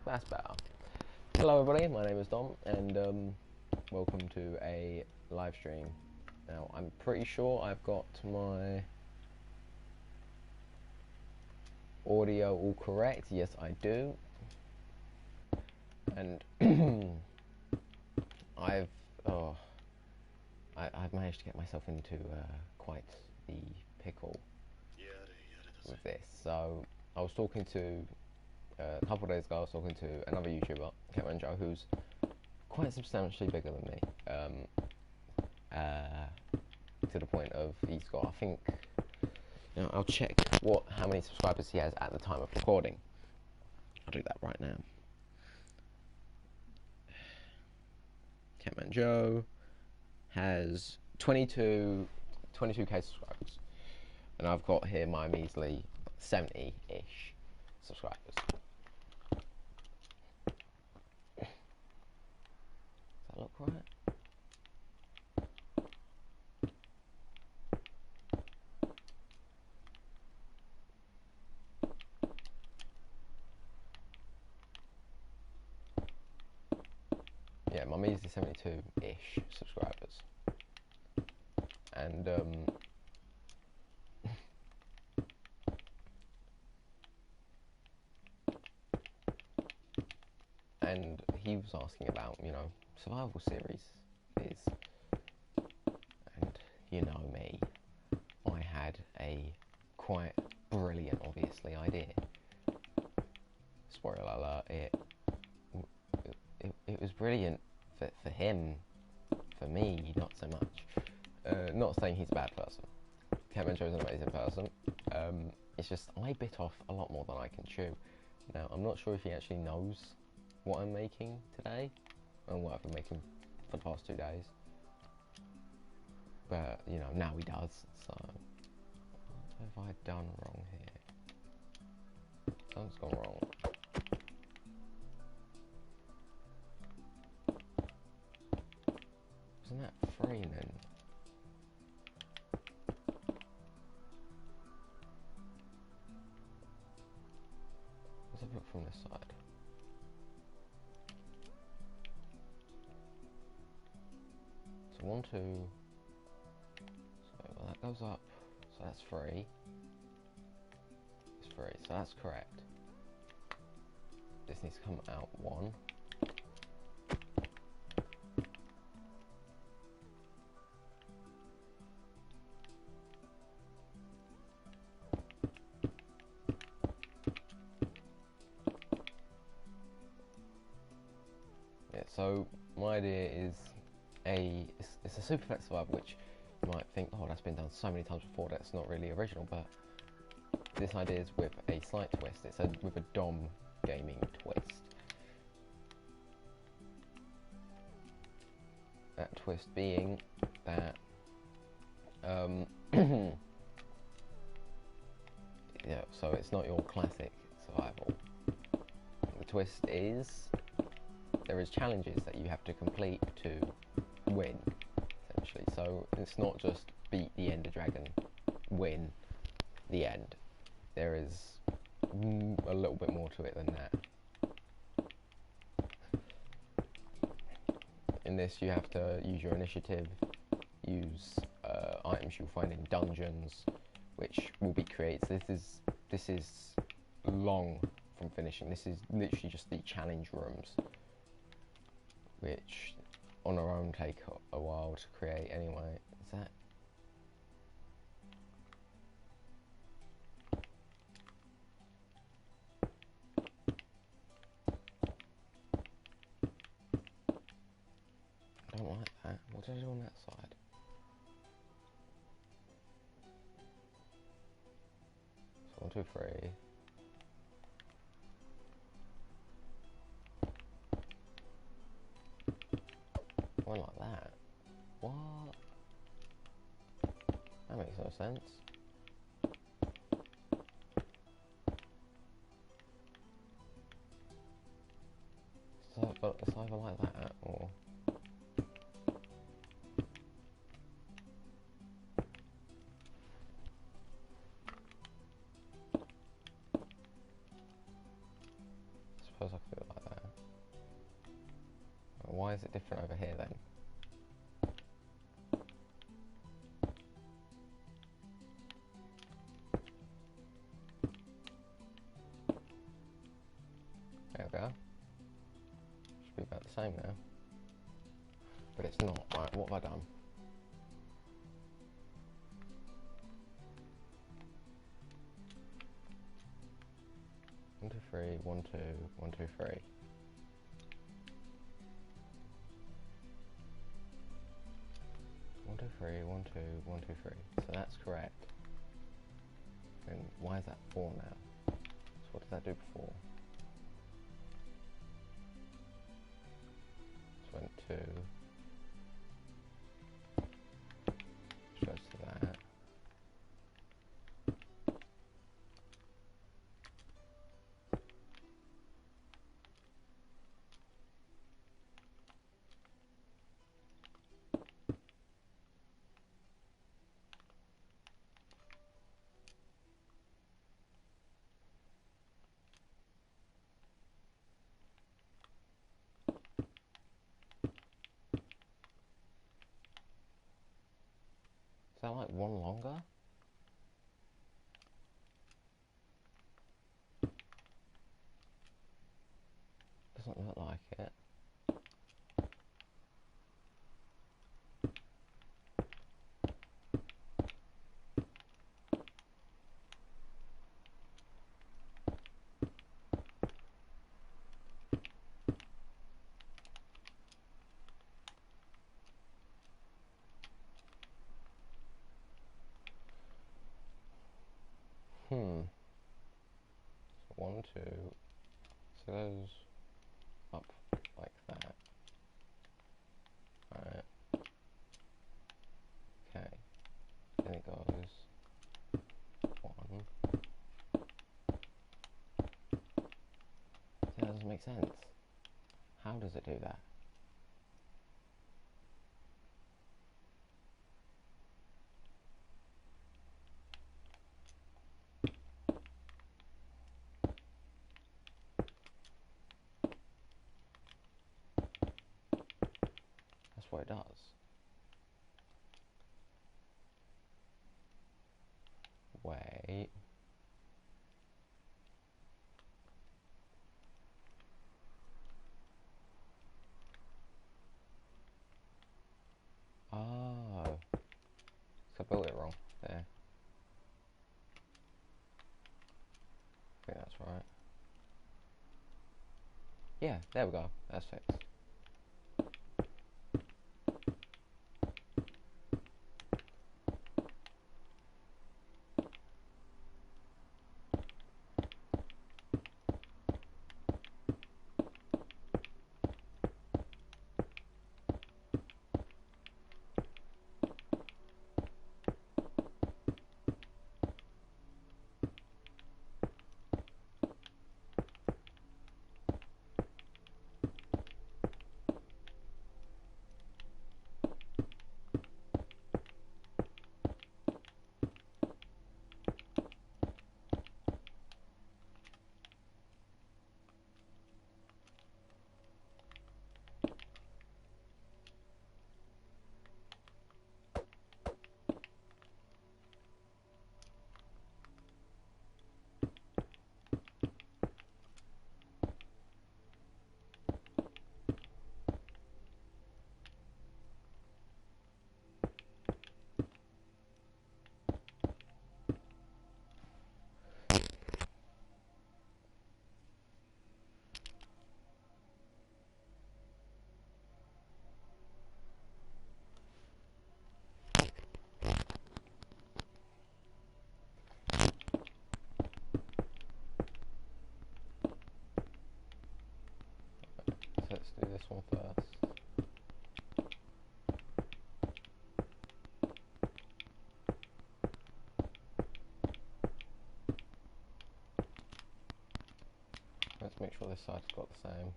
That's better. Hello everybody, my name is Dom, and welcome to a live stream. Now, I'm pretty sure I've got my audio all correct. Yes, I do. And I've I've managed to get myself into quite the pickle with this. So I was talking to a couple of days ago. I was talking to another YouTuber, Catman Joe, who's quite substantially bigger than me. To the point of he's got, I think, I'll check how many subscribers he has at the time of recording. I'll do that right now. Catman Joe has 22k subscribers, and I've got here my measly 70-ish subscribers. Does that look right? Yeah, my measly 72-ish subscribers, and and he was asking about, survival series is, and you know me, I had a quite brilliant, obviously, idea. Spoiler alert, it was brilliant for him. For me, not so much. Not saying he's a bad person. Catman Joe's an amazing person. It's just I bit off a lot more than I can chew. Now, I'm not sure if he actually knows what I'm making today and what I've been making for the past 2 days. But, now he does. So, what have I done wrong here? Something's gone wrong. Wasn't that free then? Let's have a look from this side. So 1, 2. So that goes up. So that's 3. It's 3. So that's correct. This needs to come out 1. So my idea is it's a super flex survival, which you might think, oh, that's been done so many times before, that's not really original, but this idea is with a slight twist. It's with a Dom gaming twist. That twist being that yeah, so it's not your classic survival. The twist is there is challenges that you have to complete to win, essentially. So it's not just beat the Ender Dragon, win the end. There is a little bit more to it than that. In this, you have to use your initiative, use items you'll find in dungeons, which will be created. So this is long from finishing. This is literally just the challenge rooms, which on their own take a while to create anyway. Is that? I don't like that. What did I do on that side? So 1, 2, 3. Went like that. What? That makes no sense. So it's either like that or. I suppose I could do it like different over here then. There we go. Should be about the same now. But it's not. Right, what have I done? One, two, three, 1, 2, 1, 2, 3. One, two, three, 1, 2, 1, 2, 3. So that's correct. And why is that 4 now? So what did that do before? So went 2. Goes to that. Is that like 1 longer? Doesn't look like it. So 1, 2. So goes up like that. Alright. Okay. Then it goes 1. That doesn't make sense. How does it do that? That's what it does. Wait. Oh. So I built it wrong there. I think that's right. Yeah, there we go. That's fixed. So let's do this one first. Let's make sure this side's got the same.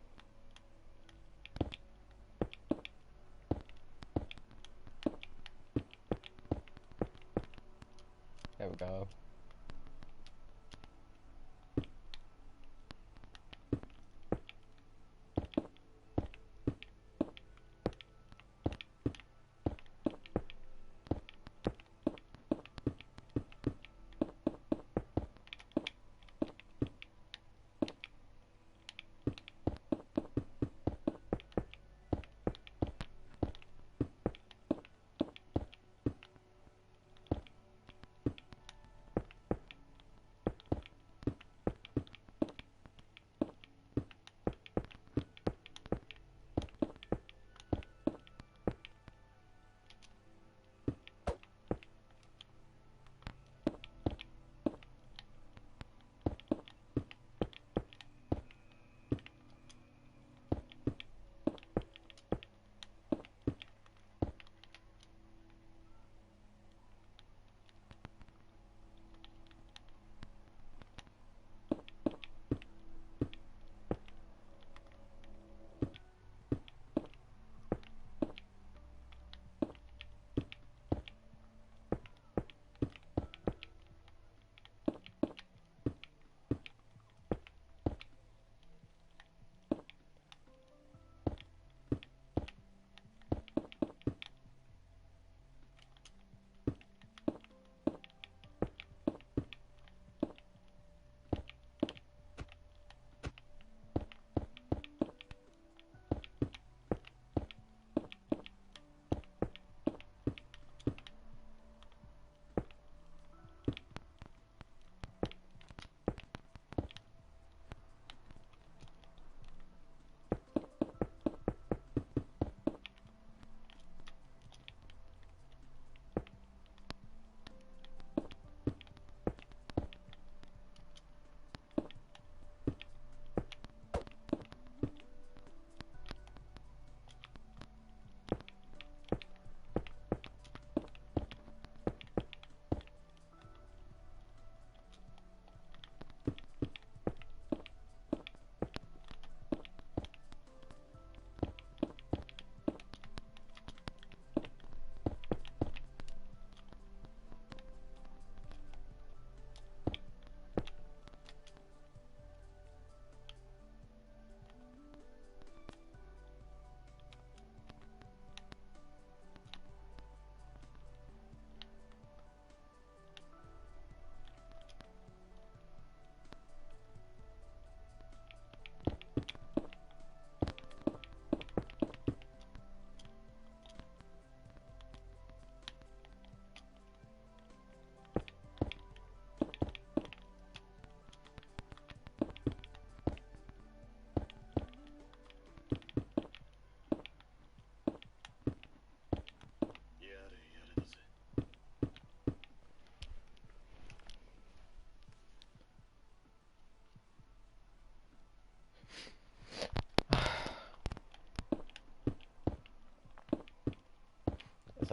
There we go.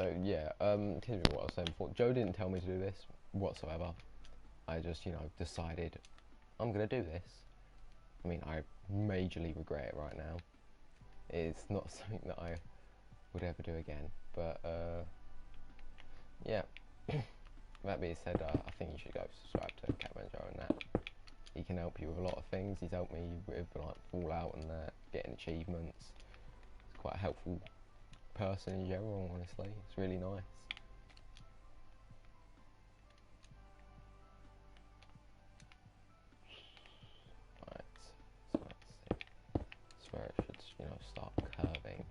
So yeah, continue what I was saying before. Joe didn't tell me to do this whatsoever. I just, decided I'm gonna do this. I mean, I majorly regret it right now. It's not something that I would ever do again. But yeah. That being said, I think you should go subscribe to Catman Joe and that. He can help you with a lot of things. He's helped me with like Fallout and that, getting achievements. He's quite a helpful person in general, honestly. It's really nice. Right, so let's see. That's where it should, start curving.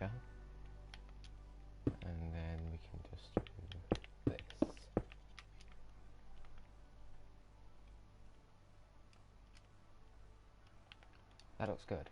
Okay. And then we can just do this. That looks good.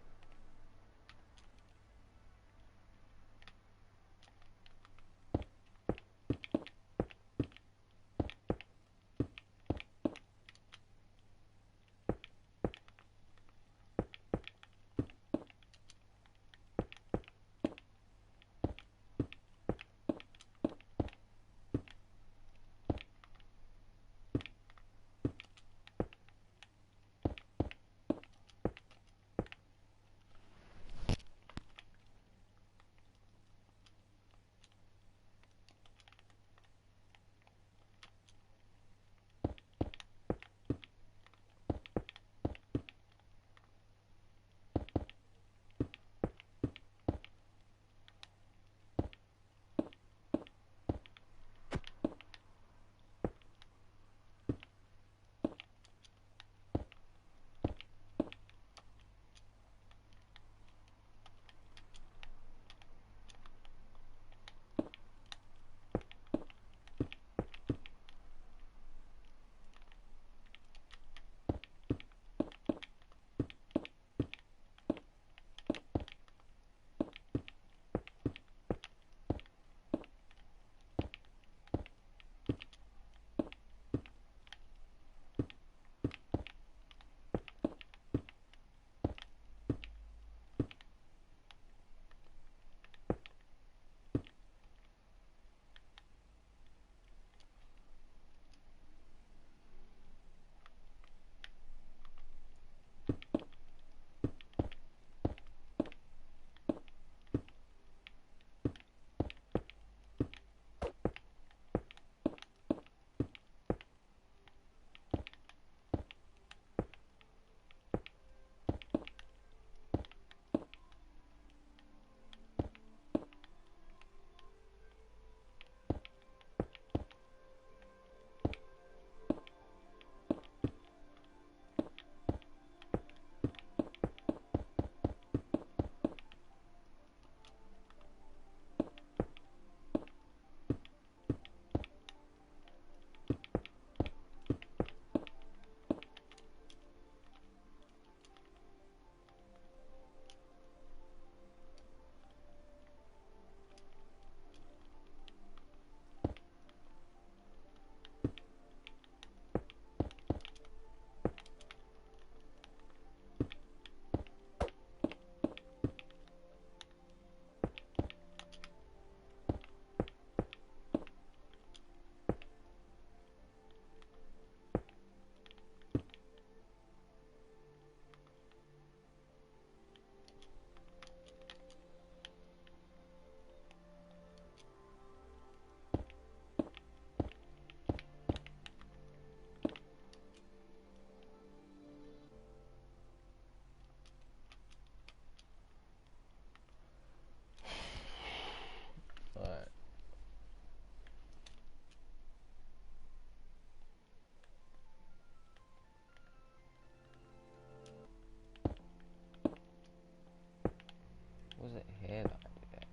it here that I did it?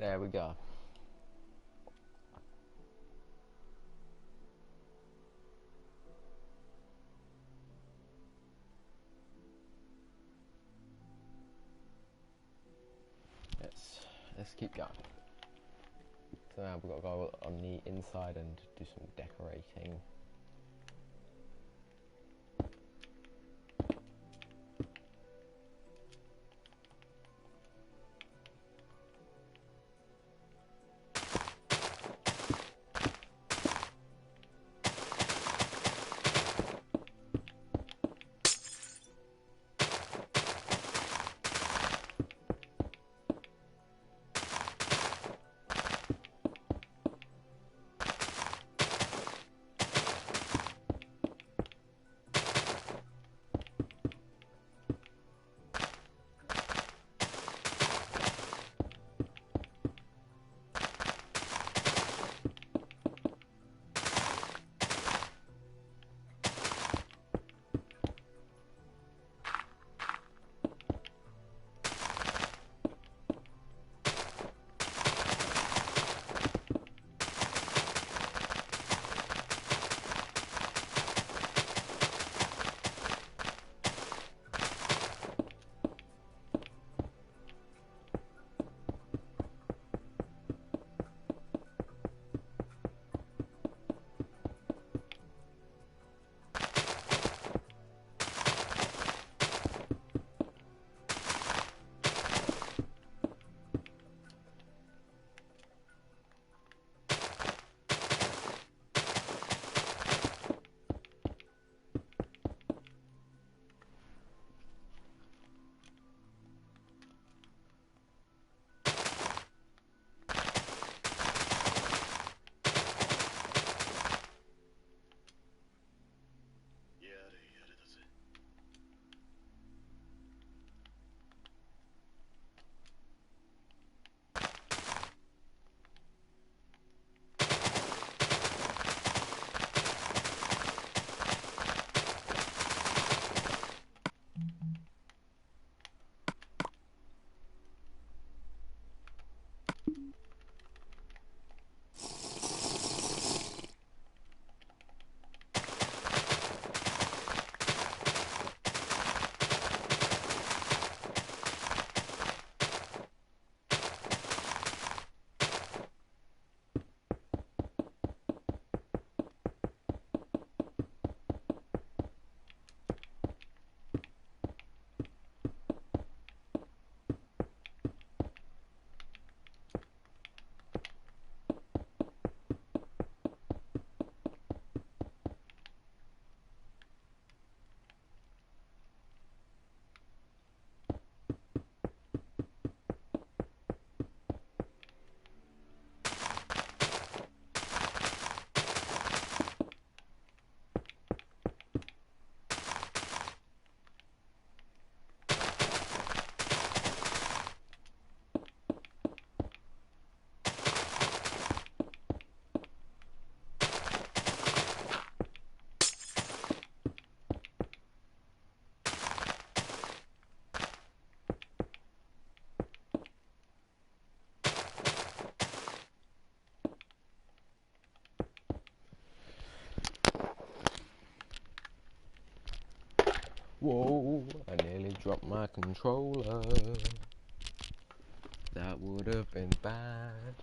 There we go. Let's keep going. So now we've got to go on the inside and do some decorating. Whoa, I nearly dropped my controller. That would have been bad.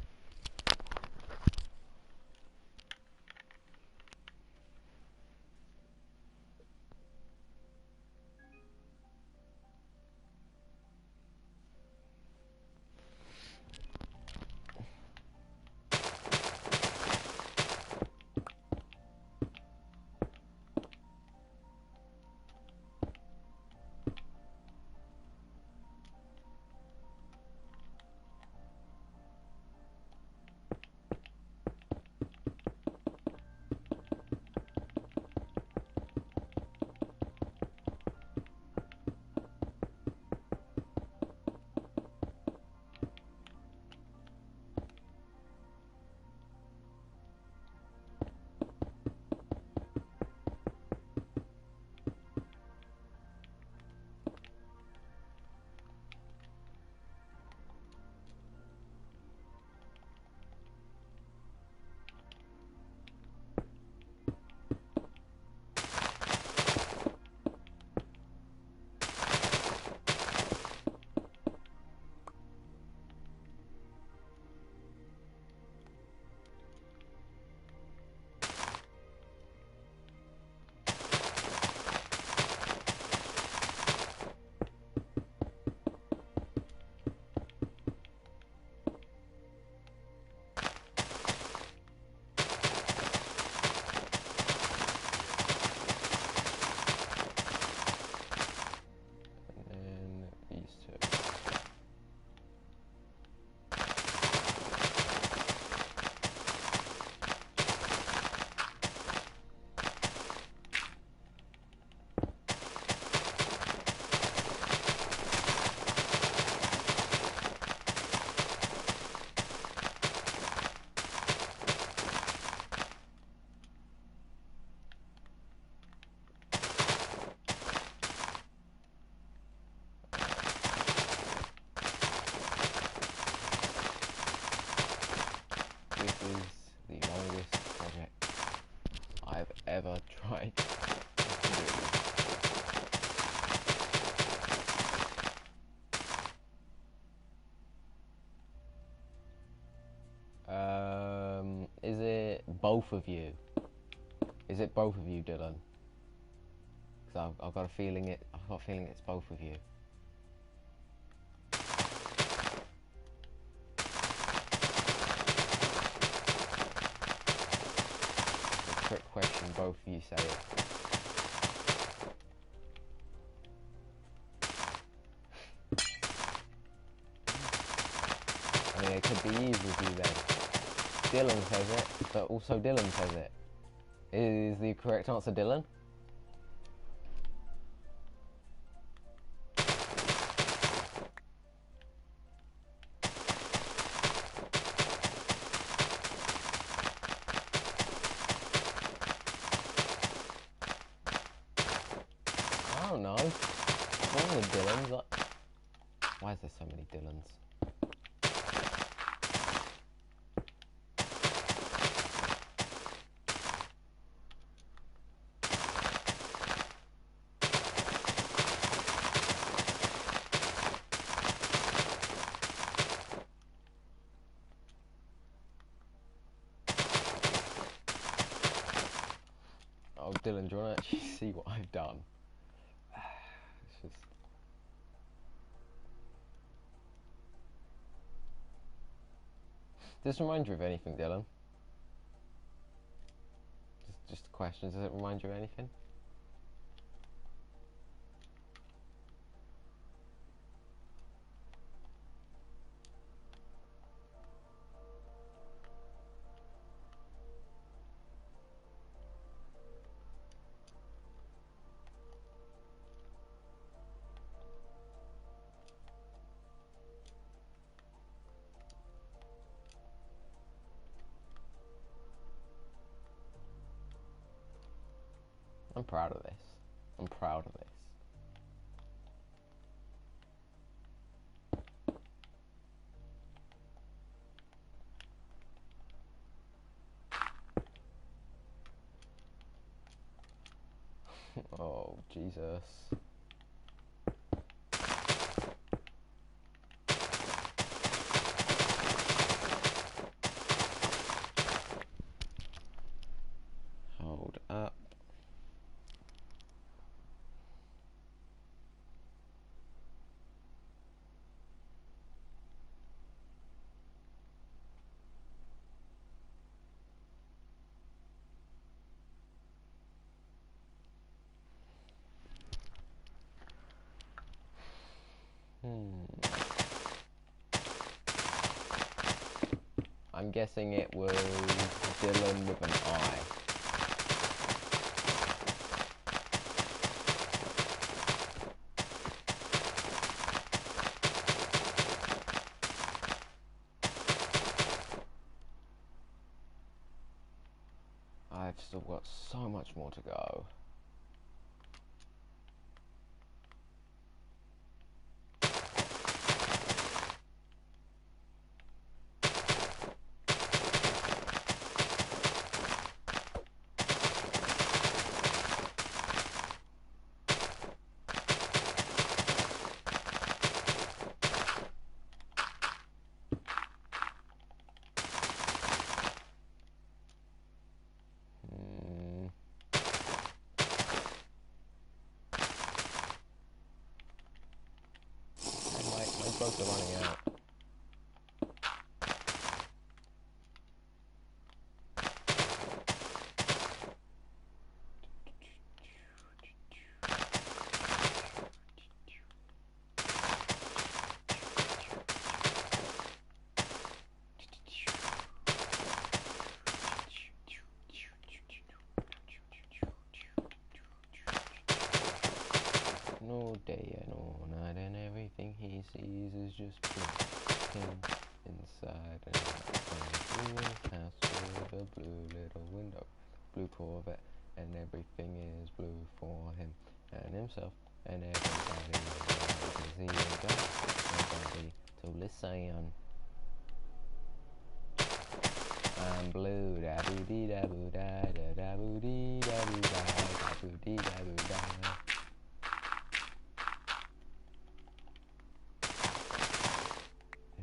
both of you? Is it both of you, Dylan? Because I've got a feeling it's both of you. It's a trick question, both of you say it. I mean, it could be either of you then. Dylan says it, but also Dylan says it. Is the correct answer Dylan? I don't know. One of the Dylans. Why is there so many Dylans? Oh, Dylan, do you want to actually see what I've done? It's does this remind you of anything, Dylan? Just a question. Does it remind you of anything? I'm proud of this. I'm proud of this. Oh, Jesus. Hold up. I'm guessing it was Dylan with an I. I've still got so much more to go. My drugs are running out. No day and no night, and everything he sees is just him inside and outside. Blue house with a blue little window, blue Corvette, and everything is blue for him and himself and everybody. Cause he ain't got nobody to listen. I'm blue, da boo dee da boo da da da boo dee da boo da da boo dee da boo da.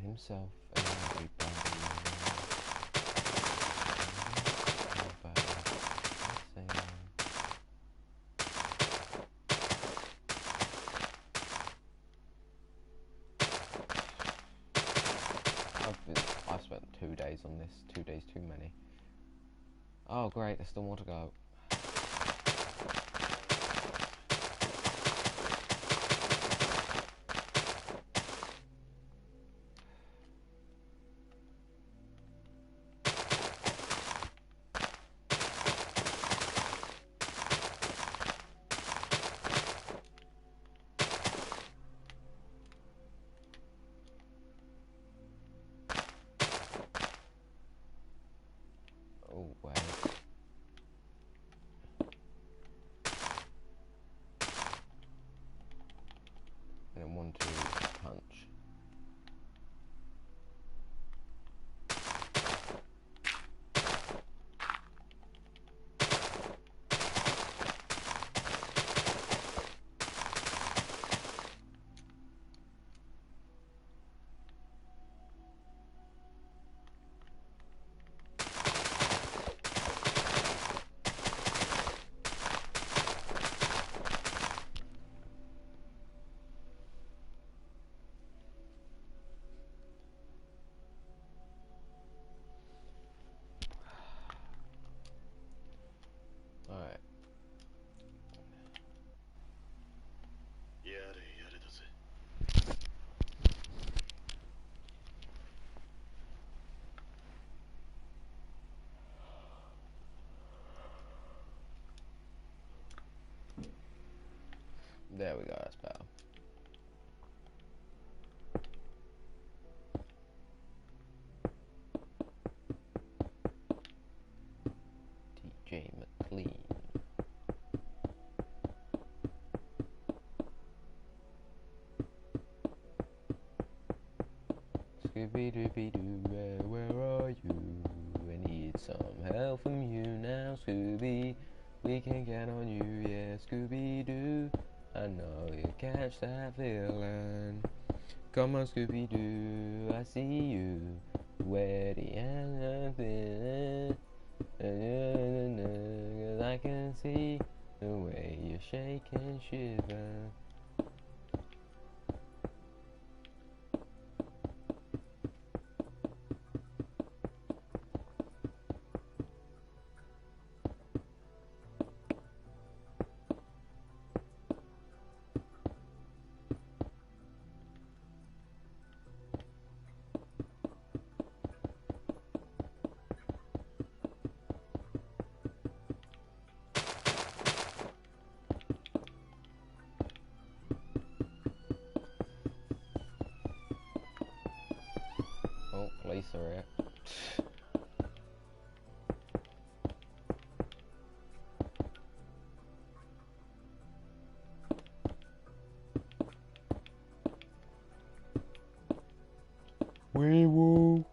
Himself and everybody. days on this. 2 days too many. Oh great, there's still more to go. Oh, wait. And then 1, 2, punch. Alright. There we go, that's better. DJ McLean. Scooby-Dooby-Doo, where are you? I need some help from you now, Scooby. We can count on you, yeah, Scooby-Doo. I know you catch that feeling. Come on, Scooby-Doo, I see you. Where the end of it? 'Cause I can see the way you shake and shiver. Oh, police are here. Wee-woo,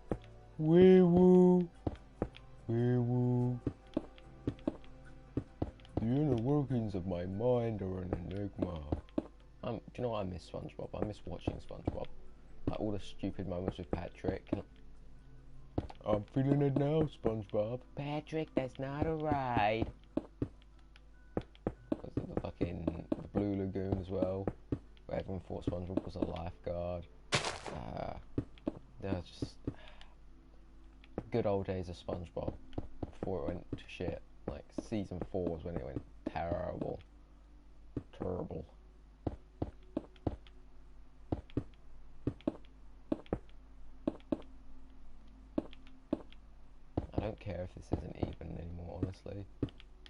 wee-woo, wee-woo. The inner workings of my mind are an enigma. Do you know what I miss SpongeBob? I miss watching SpongeBob. Like all the stupid moments with Patrick. I'm feeling it now, SpongeBob. Patrick, that's not a ride. The fucking Blue Lagoon as well, where everyone thought SpongeBob was a lifeguard. They're just good old days of SpongeBob before it went to shit. Like season 4 was when it went terrible. Terrible. I don't care if this isn't even anymore, honestly.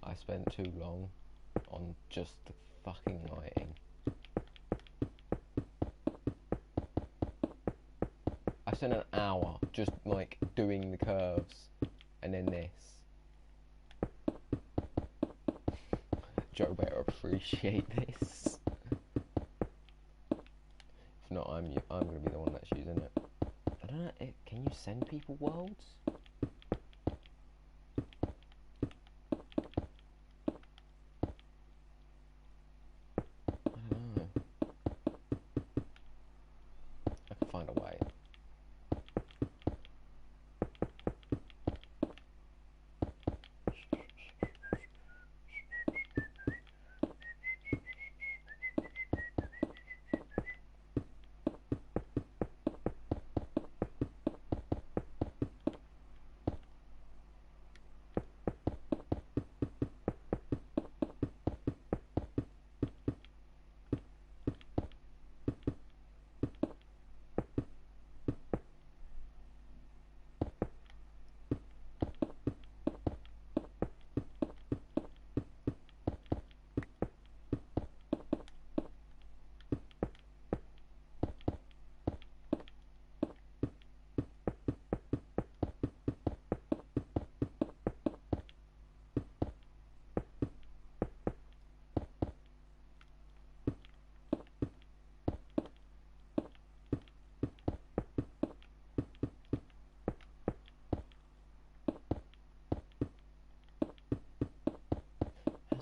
I spent too long on just the fucking lighting. I spent an hour just like doing the curves and then this. Joe better appreciate this. If not, I'm gonna be the one that's using it. I don't know, can you send people worlds? I don't know. I can find a way.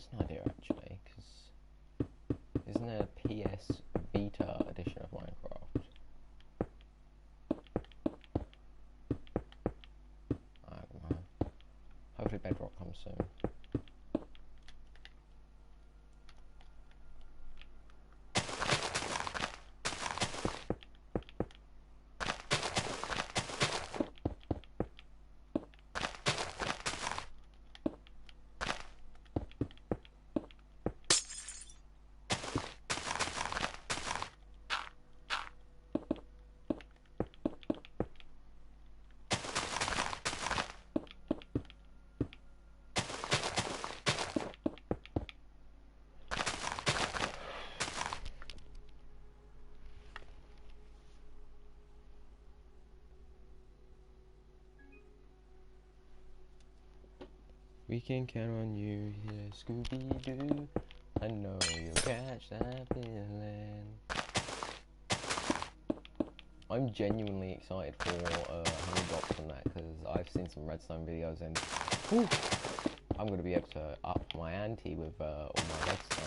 That's an idea actually, because isn't there a PS Vita edition of Minecraft? I don't know. Hopefully Bedrock comes soon. We can count on you, yeah, Scooby-Doo. I know you'll catch that feeling. I'm genuinely excited for Honeybox from that, because I've seen some redstone videos and whew, I'm going to be able to up my ante with all my redstone.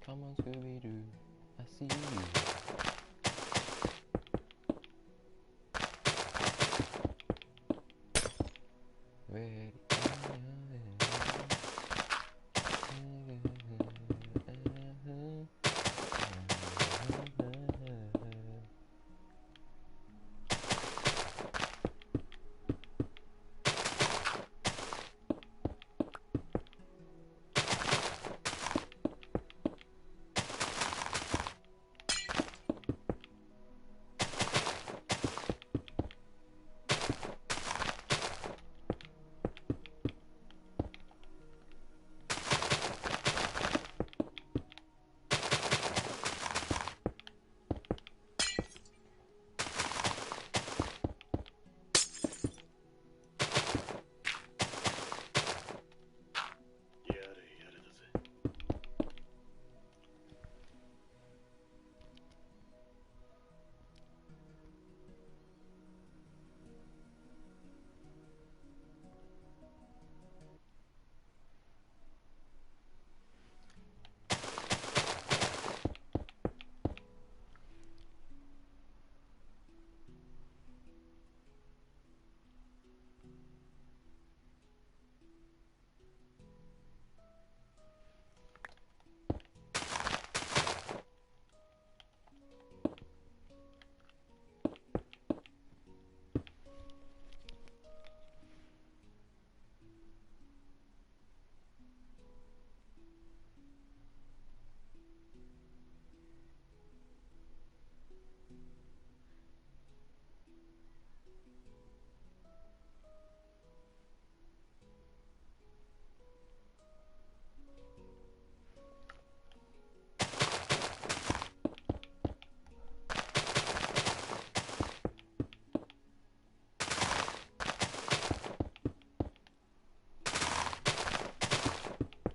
Come on, Scooby-Doo, I see you. Ready?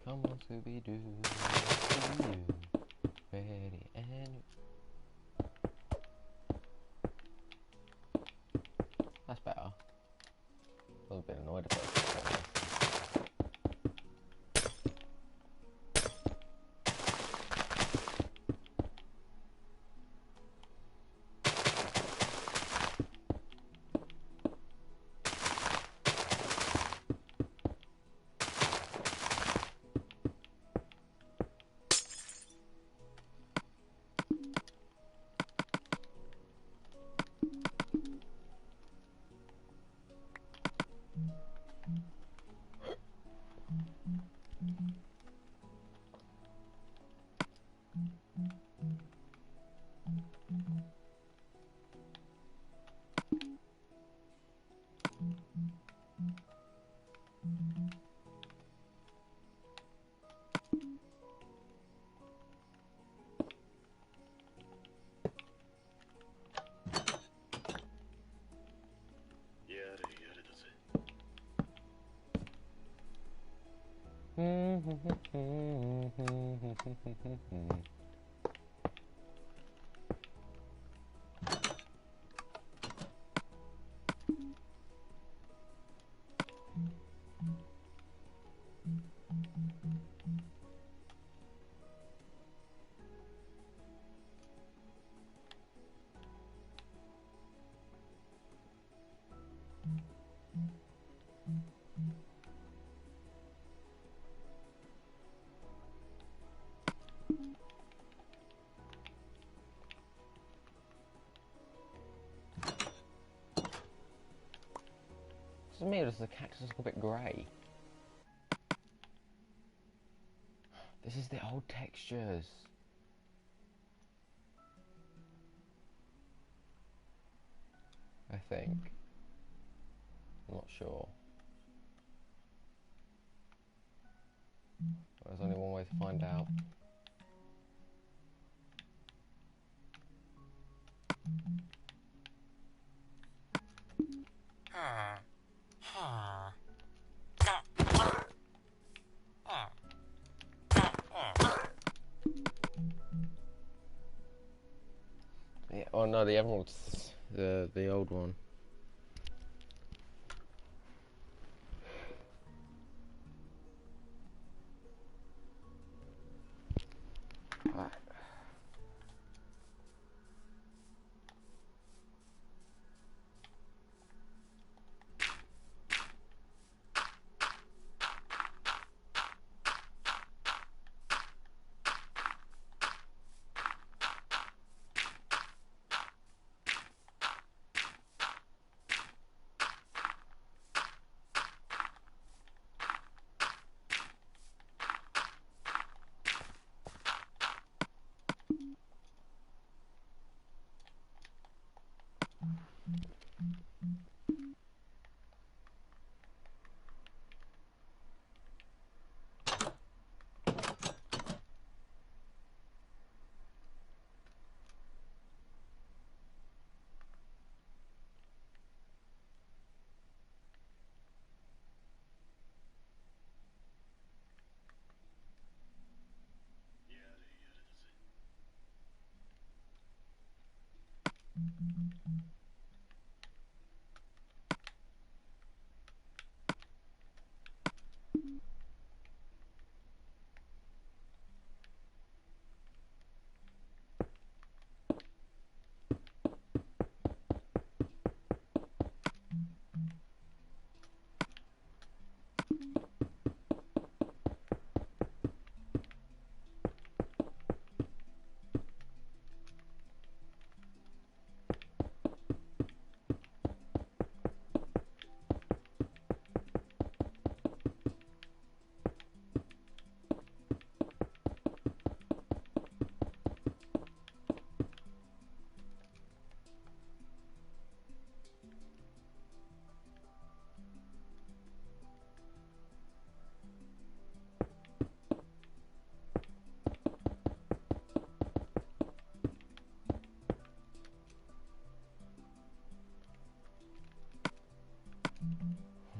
Come on, Scooby-Doo, I see you. Ready and... That's better. I was a bit annoyed about it. To me, the cactus look a bit grey. This is the old textures. I think. I'm not sure. There's only one way to find out. Yeah, oh no, the emerald's the old one. Right.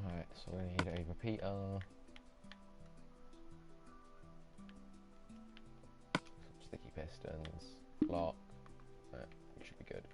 Right, so we need a repeater. Some sticky pistons. Lock. Right, it should be good.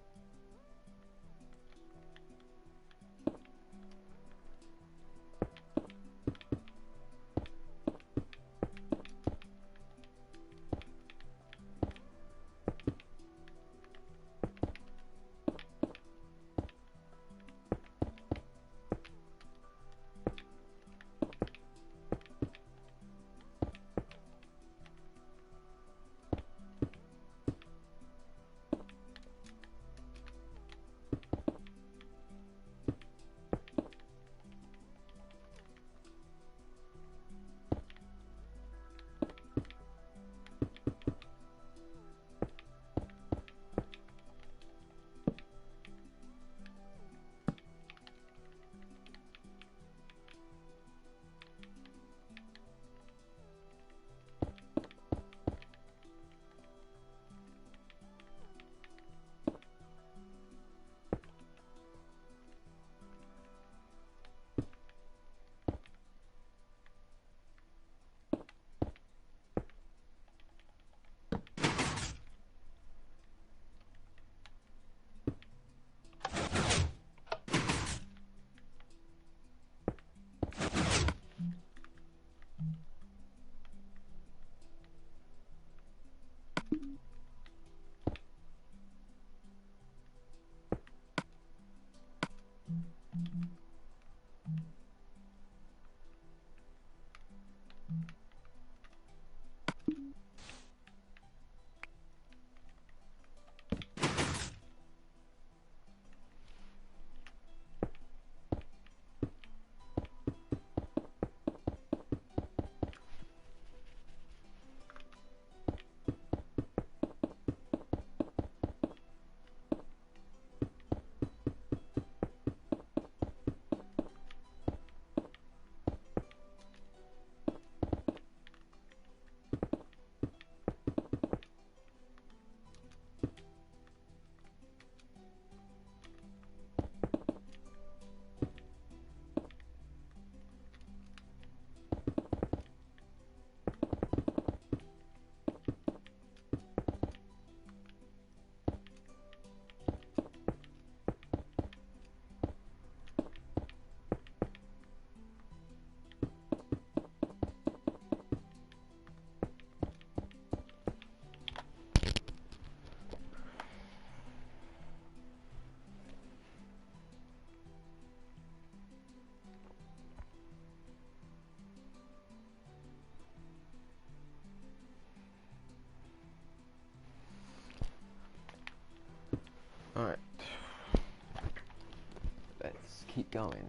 keep going.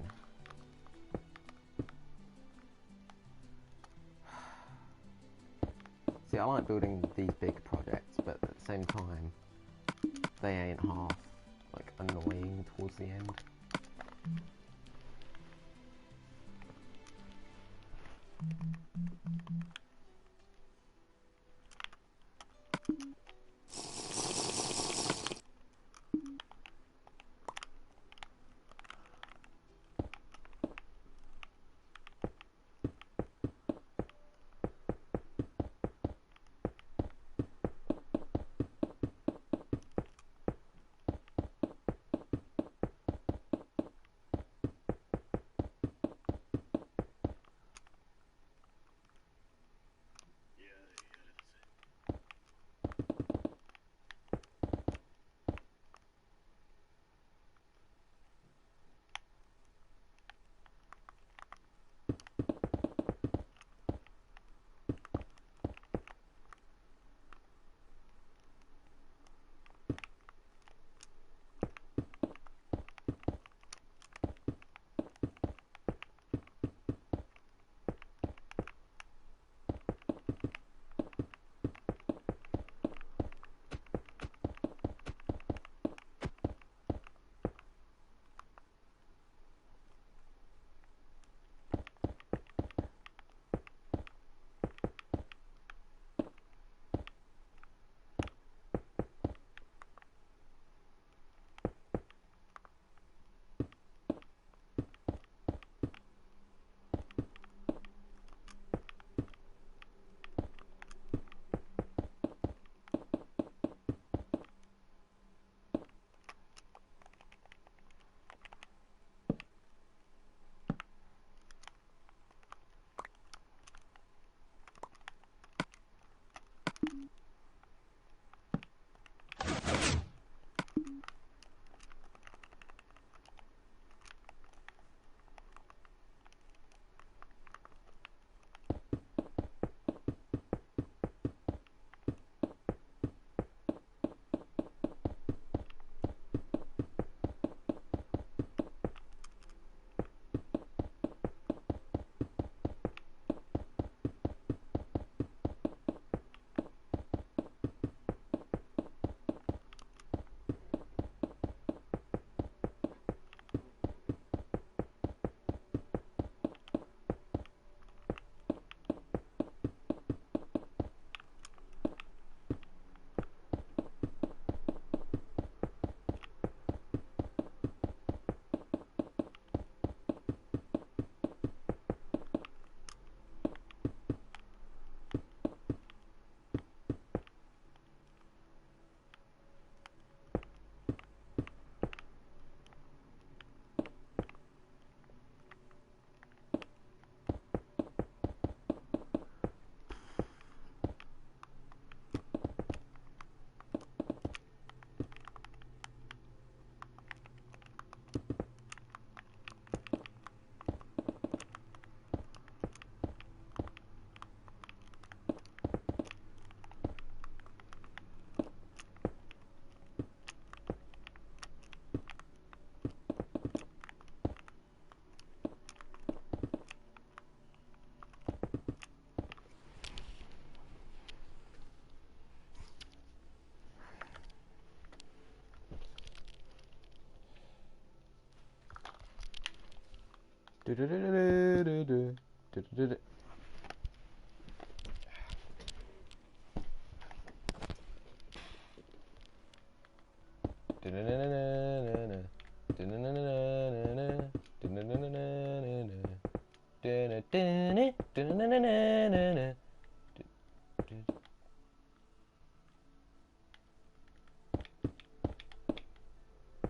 See, I like building these big projects, but at the same time, they ain't half like annoying towards the end.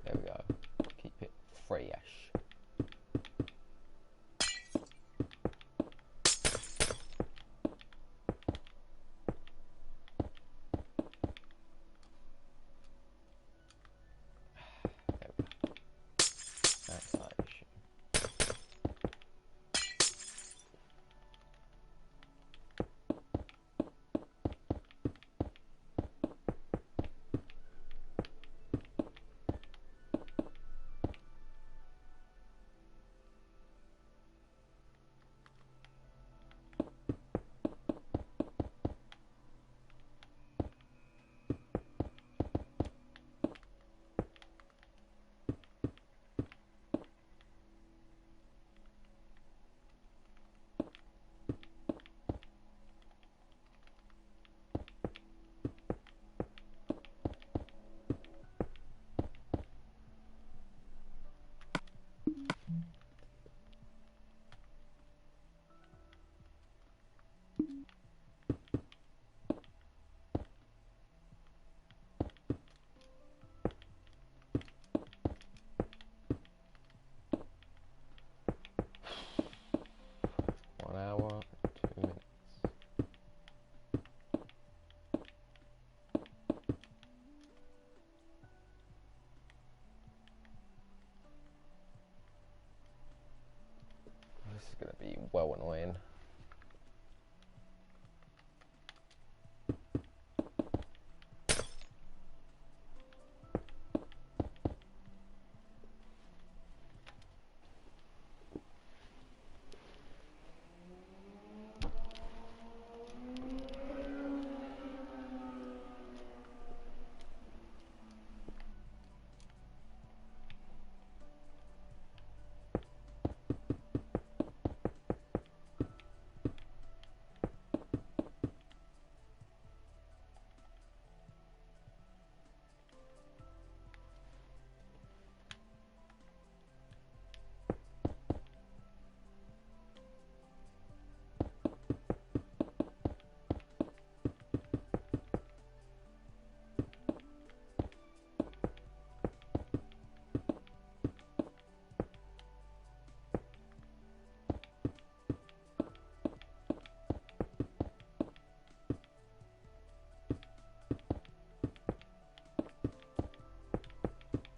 There we go. Keep it fresh. There we go. That's not an issue. gonna be well annoying.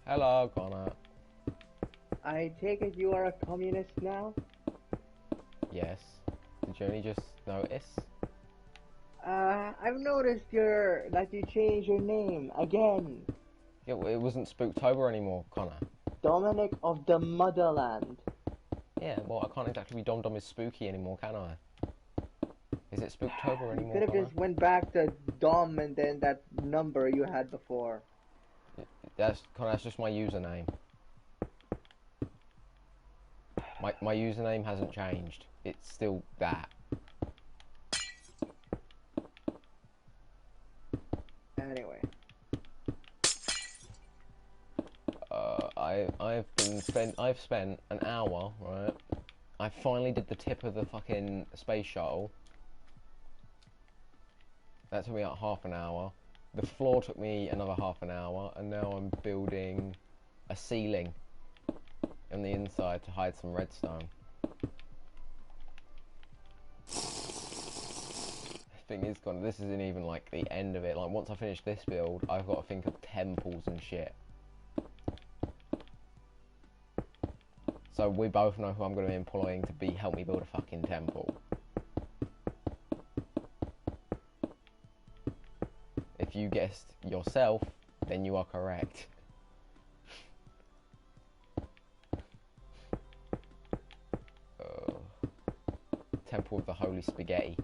Hello, Connor. I take it you are a communist now? Yes. Did you only just notice? I've noticed that you changed your name again. Yeah, well, it wasn't Spooktober anymore, Connor. Dominic of the Motherland. Yeah, well, I can't exactly be Dom Dom is spooky anymore, can I? Is it Spooktober You anymore, could have Connor? just went back to Dom and then that number you had before. Connor, that's just my username. My username hasn't changed. It's still that. Anyway. I've spent an hour, right? I finally did the tip of the fucking space shuttle. That took me like half an hour. The floor took me another half an hour, and now I'm building a ceiling on the inside to hide some redstone. Thing is, Connor, this isn't even like the end of it. Like, once I finish this build, I've got to think of temples and shit. So we both know who I'm going to be employing to help me build a fucking temple. If you guessed yourself, then you are correct. Temple of the Holy Spaghetti.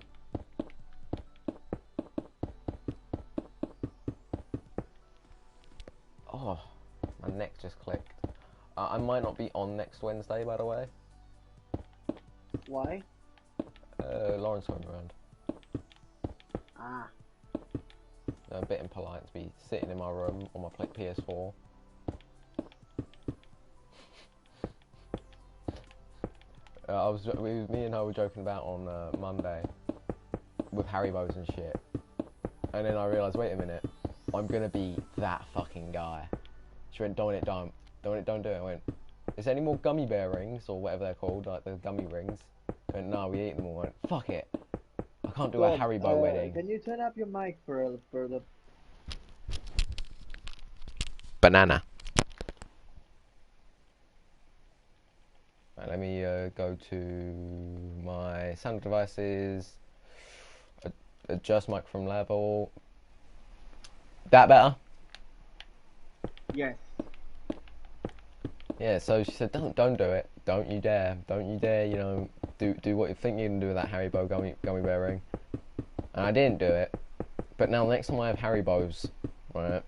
Oh, my neck just clicked. I might not be on next Wednesday, by the way. Why? Lawrence won't be around. Ah. I'm a bit impolite to be sitting in my room on my PS4. Me and her were joking about on Monday with Haribos and shit, and then I realised, wait a minute, I'm gonna be that fucking guy. She went, don't do it. I went, is there any more gummy bear rings or whatever they're called, like the gummy rings? I went, no, we ate them all. I went, fuck it, I can't do a Haribo wedding. Can you turn up your mic for the Banana. Right, let me go to my sound devices, adjust microphone level. That better? Yes. Yeah, so she said, don't do it. Don't you dare. Don't you dare, you know, do what you think you can do with that Haribo gummy bear ring. And I didn't do it. But now next time I have Haribos, right,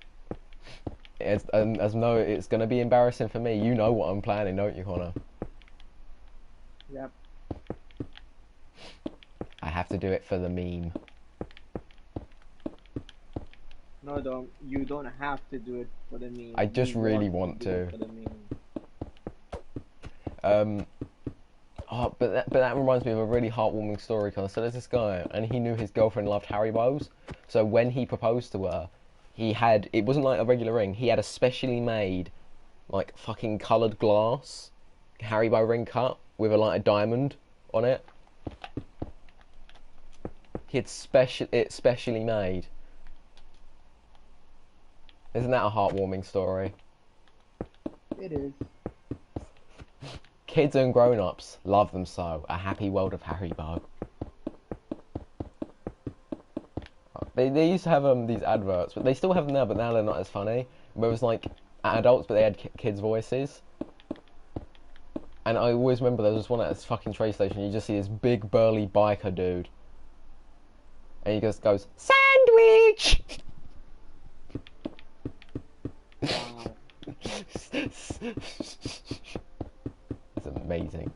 it's going to be embarrassing for me. You know what I'm planning, don't you, Connor? Yep. I have to do it for the meme. No, you don't have to do it for the meme. I just really want do to. it for the meme. Oh, but that reminds me of a really heartwarming story, Connor. So there's this guy, and he knew his girlfriend loved Haribos. So when he proposed to her, it wasn't like a regular ring. He had a specially made, like, fucking coloured glass Haribo ring cut with a diamond on it. He had it specially made. Isn't that a heartwarming story? It is. Kids and grown-ups love them so. A happy world of Harry Bug. They used to have these adverts, but they still have them now, but now they're not as funny. Where it was like adults, but they had kids' voices. And I always remember there was one at this fucking train station. You just see this big burly biker dude, and he just goes sandwich. Wow. It's amazing.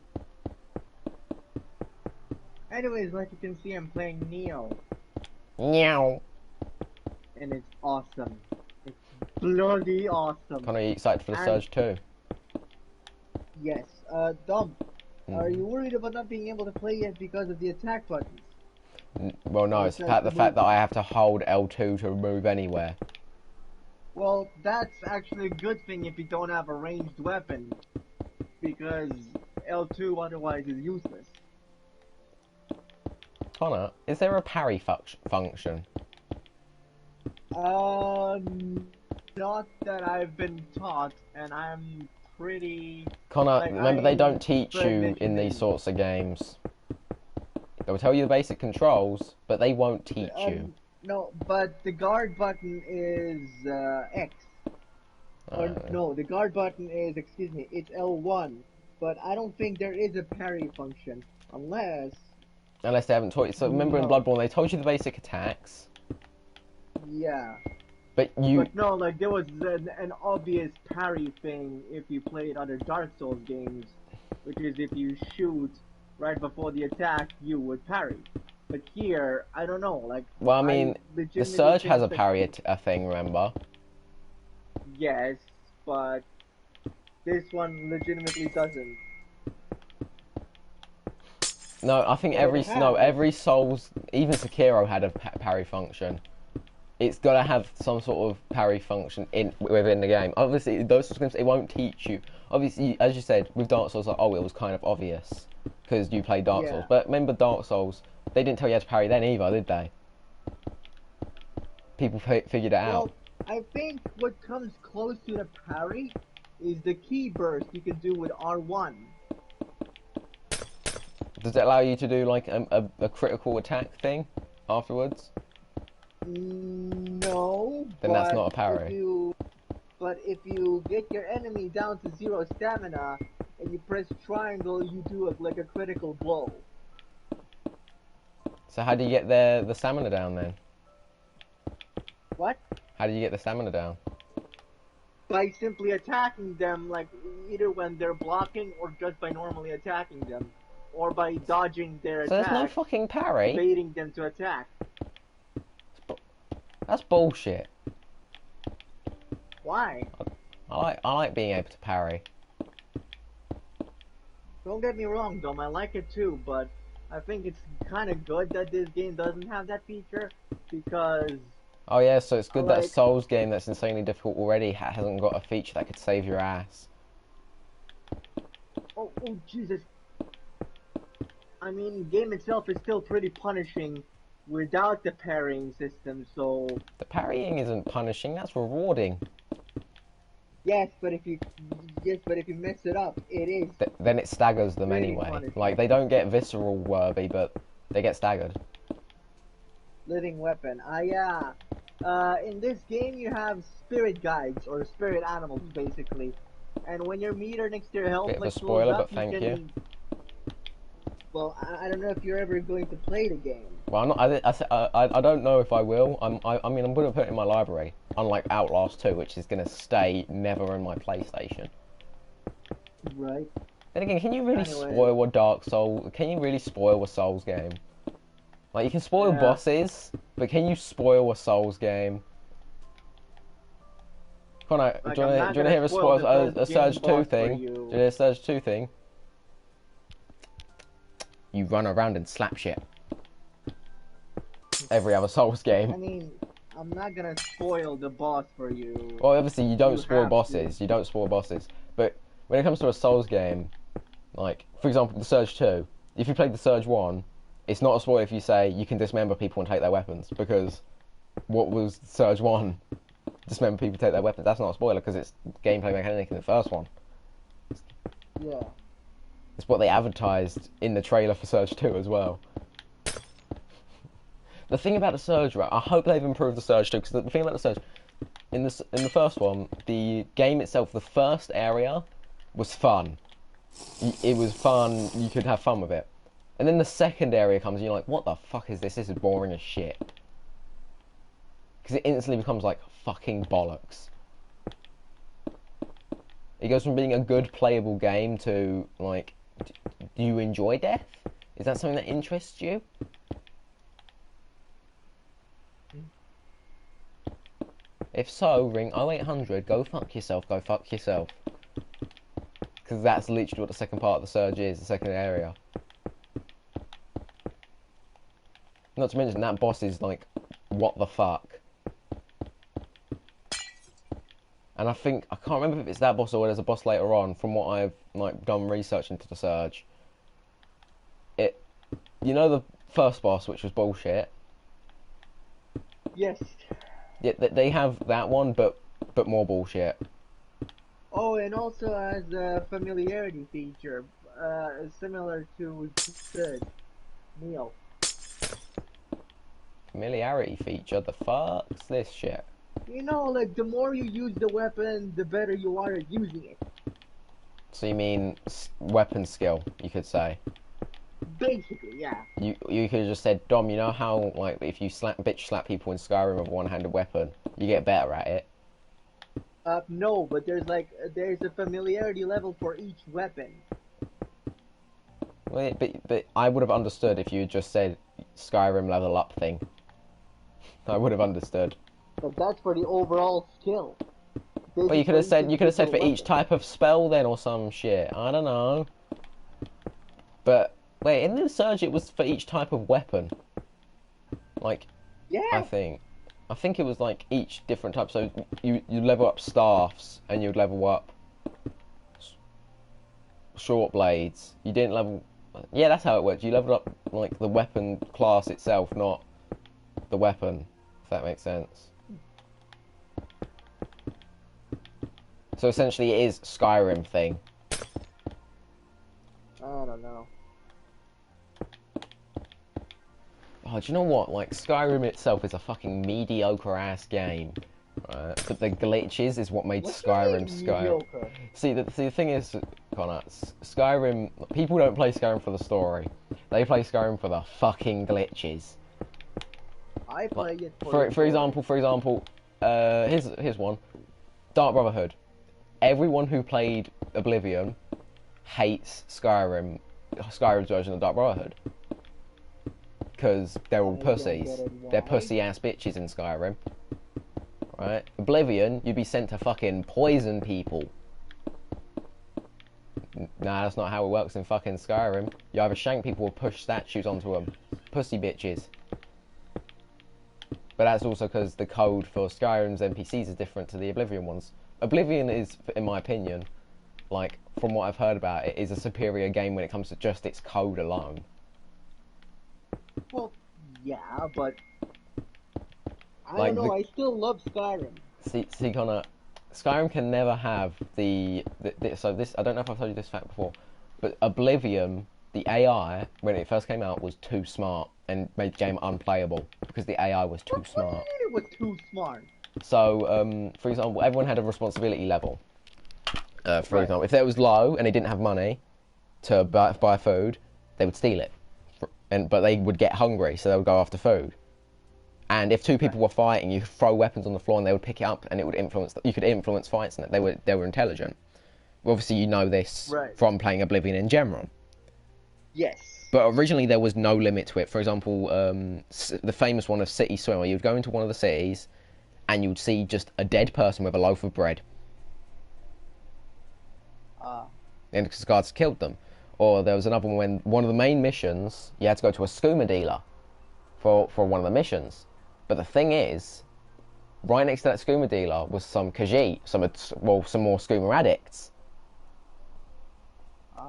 Anyways, like you can see, I'm playing Neo, Meow. and it's awesome. It's bloody awesome. Connor, are you excited for the Surge 2? Yes. Dom, are you worried about not being able to play yet because of the attack buttons? Well, no, it's the fact that I have to hold L2 to move anywhere. Well, that's actually a good thing if you don't have a ranged weapon, because L2 otherwise is useless. Connor, is there a parry function? Not that I've been taught, and I'm pretty... Connor, like, remember they don't I'm teach very you in mentioned these sorts of games. They'll tell you the basic controls, but they won't teach you. No, but the guard button is X. Or no, the guard button is, excuse me, it's L1. But I don't think there is a parry function, unless Unless they haven't taught you. So remember in No. Bloodborne, they told you the basic attacks, yeah. but you... But no, like there was an obvious parry thing if you played other Dark Souls games, which is if you shoot right before the attack, you would parry. But here, I don't know, like... Well, I mean, the legitimately Surge has a think that- parry a thing, remember? Yes, but this one legitimately doesn't. No, I think Yeah, it has. every Souls, even Sekiro had a parry function. It's got to have some sort of parry function within the game. Obviously, those sorts of games, it won't teach you. Obviously, as you said, with Dark Souls, like, oh, it was kind of obvious because you played Dark Yeah. Souls. But remember Dark Souls, they didn't tell you how to parry then either, did they? People figured it out. Well, I think what comes close to the parry is the key burst you can do with R1. Does it allow you to do like a critical attack thing afterwards? No. Then that's but not a parry. But if you get your enemy down to 0 stamina and you press triangle, you do like a critical blow. So how do you get the stamina down then? What? How do you get the stamina down? By simply attacking them, like either when they're blocking or just by normally attacking them. Or by dodging their So attack, there's no fucking parry? baiting them to attack. That's bullshit. Why? I like being able to parry. Don't get me wrong, Dom, I like it too, but I think it's kind of good that this game doesn't have that feature, because... Oh yeah, so it's good that a Like- Souls game that's insanely difficult already hasn't got a feature that could save your ass. Oh, Jesus. I mean, the game itself is still pretty punishing without the parrying system, so... The parrying isn't punishing, that's rewarding. Yes, but if you mess it up, it is. Then it staggers them Really anyway. punishing. Like, they don't get visceral worthy, but they get staggered. Living weapon. Yeah. In this game, you have spirit guides, or spirit animals, basically. And when your meter next to your health Bit of a like spoiler, goes up, but thank you. Well, I don't know if you're ever going to play the game. Well, I'm not, I don't know if I will. I mean, I'm going to put it in my library. Unlike Outlast 2, which is going to stay never in my PlayStation. Right. Then again, can you really Anyway. spoil a Dark Soul? Can you really spoil a Souls game? Like, you can spoil Yeah. bosses, but can you spoil a Souls game? Connor, Like, do you I'm want not to gonna hear a, spoil spoil, the a first Surge game 2 boss for thing? Do you. you want to hear a Surge 2 thing? You run around and slap shit. Every other Souls I game. mean, I'm not gonna spoil the boss for you. Well, obviously you don't You spoil have bosses. You don't spoil bosses. But when it comes to a Souls game, like for example, the Surge 2, if you played the Surge 1, it's not a spoiler if you say you can dismember people and take their weapons, because what was Surge 1? Dismember people, take their weapons. That's not a spoiler because it's gameplay mechanic in the first one. Yeah. It's what they advertised in the trailer for Surge 2 as well. The thing about the Surge, right? I hope they've improved the Surge 2, because the thing about the Surge, in the first one, the game itself, the first area was fun. It was fun. You could have fun with it. And then the second area comes, and you're like, what the fuck is this? This is boring as shit. Because it instantly becomes like fucking bollocks. It goes from being a good playable game to like, do you enjoy death? Is that something that interests you? If so, ring 0800, go fuck yourself, go fuck yourself. Because that's literally what the second part of the Surge is, the second area. Not to mention, that boss is like, what the fuck? And I think, I can't remember if it's that boss or there's a boss later on, from what I've like done research into the Surge. You know the first boss, which was bullshit? Yes. Yeah, they have that one, but more bullshit. Oh, and also has a familiarity feature, similar to Good Neil. Familiarity feature? The fuck's this shit? You know, like, the more you use the weapon, the better you are at using it. So you mean weapon skill, you could say? Basically, yeah. You could have just said, Dom, you know how, like, if you bitch slap people in Skyrim with a one-handed weapon, you get better at it? No, but there's a familiarity level for each weapon. Well, but I would have understood if you had just said Skyrim level up thing. I would have understood. But that's for the overall skill. Well, you could have said for each type of spell then, or some shit. I don't know. But wait, in the Surge it was for each type of weapon. Like, yeah. I think it was like each different type. So you level up staffs and you'd level up short blades. You didn't level. Yeah, that's how it works. You leveled up like the weapon class itself, not the weapon. If that makes sense. So essentially, it is Skyrim thing. I don't know. Oh, do you know what? Like, Skyrim itself is a fucking mediocre ass game, right? But the glitches is what made Skyrim Skyrim. See, the thing is, Connor, Skyrim. People don't play Skyrim for the story. They play Skyrim for the fucking glitches. I play it for example. Here's one. Dark Brotherhood. Everyone who played Oblivion hates Skyrim's version of Dark Brotherhood. Because they're all pussies. They're pussy ass bitches in Skyrim. Right? Oblivion, you'd be sent to fucking poison people. Nah, that's not how it works in fucking Skyrim. You either shank people or push statues onto them. Pussy bitches. But that's also because the code for Skyrim's NPCs is different to the Oblivion ones. Oblivion is, in my opinion, like, from what I've heard about it, is a superior game when it comes to just its code alone. Well, yeah, but I don't know, I still love Skyrim. See, Connor, Skyrim can never have so this, I don't know if I've told you this fact before, but Oblivion, the AI, when it first came out, was too smart and made the game unplayable because the AI was too smart. What do you mean it was too smart? So, for example, everyone had a responsibility level. For example, if it was low and they didn't have money to buy food, they would steal it. But they would get hungry, so they would go after food. And if two people were fighting, you could throw weapons on the floor and they would pick it up, and it would influence. You could influence fights, and they were intelligent. Obviously, you know this from playing Oblivion in general. Yes. But originally, there was no limit to it. For example, the famous one of City Swimmer, you would go into one of the cities, and you would see just a dead person with a loaf of bread. And because guards killed them. Or there was another one when one of the main missions, you had to go to a skooma dealer for one of the missions. But the thing is, right next to that skooma dealer was some Khajiit, some more skooma addicts.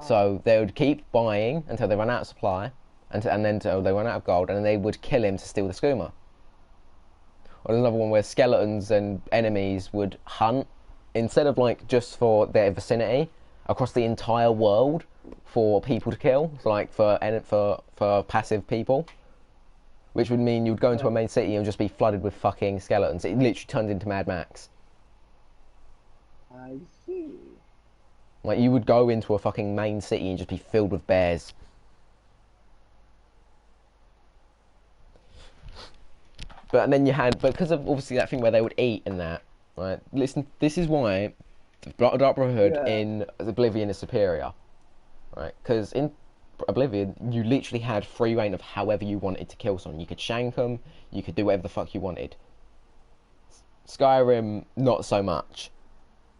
So they would keep buying until they ran out of supply, and then until they ran out of gold, and then they would kill him to steal the skooma. Or there's another one where skeletons and enemies would hunt, instead of like just for their vicinity, across the entire world for people to kill, so like for passive people, which would mean you'd go into a main city and just be flooded with fucking skeletons. It literally turns into Mad Max. I see. Like, you would go into a fucking main city and just be filled with bears. But then you had, because of obviously that thing where they would eat and that, right? Listen, this is why Dark Brotherhood in Oblivion is superior, right? Because in Oblivion, you literally had free reign of however you wanted to kill someone. You could shank them, you could do whatever the fuck you wanted. Skyrim, not so much.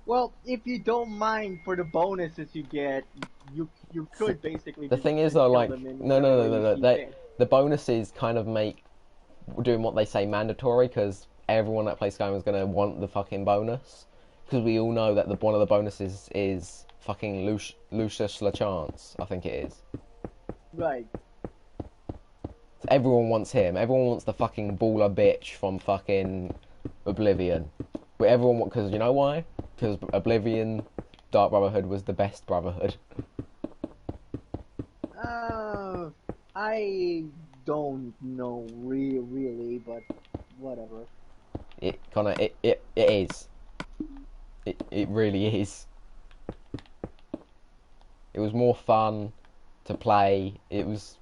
Well, if you don't mind for the bonuses you get, you could basically. The thing is though, like, no. The bonuses kind of make doing what they say mandatory, because everyone that plays Skyrim is going to want the fucking bonus. Because we all know that one of the bonuses is fucking Lucius LeChance, I think it is. Right. So everyone wants him. Everyone wants the fucking baller bitch from fucking Oblivion. But everyone wants, because you know why? Because Oblivion, Dark Brotherhood was the best Brotherhood. I don't know really, but whatever. It is. It really is. It was more fun to play. It was.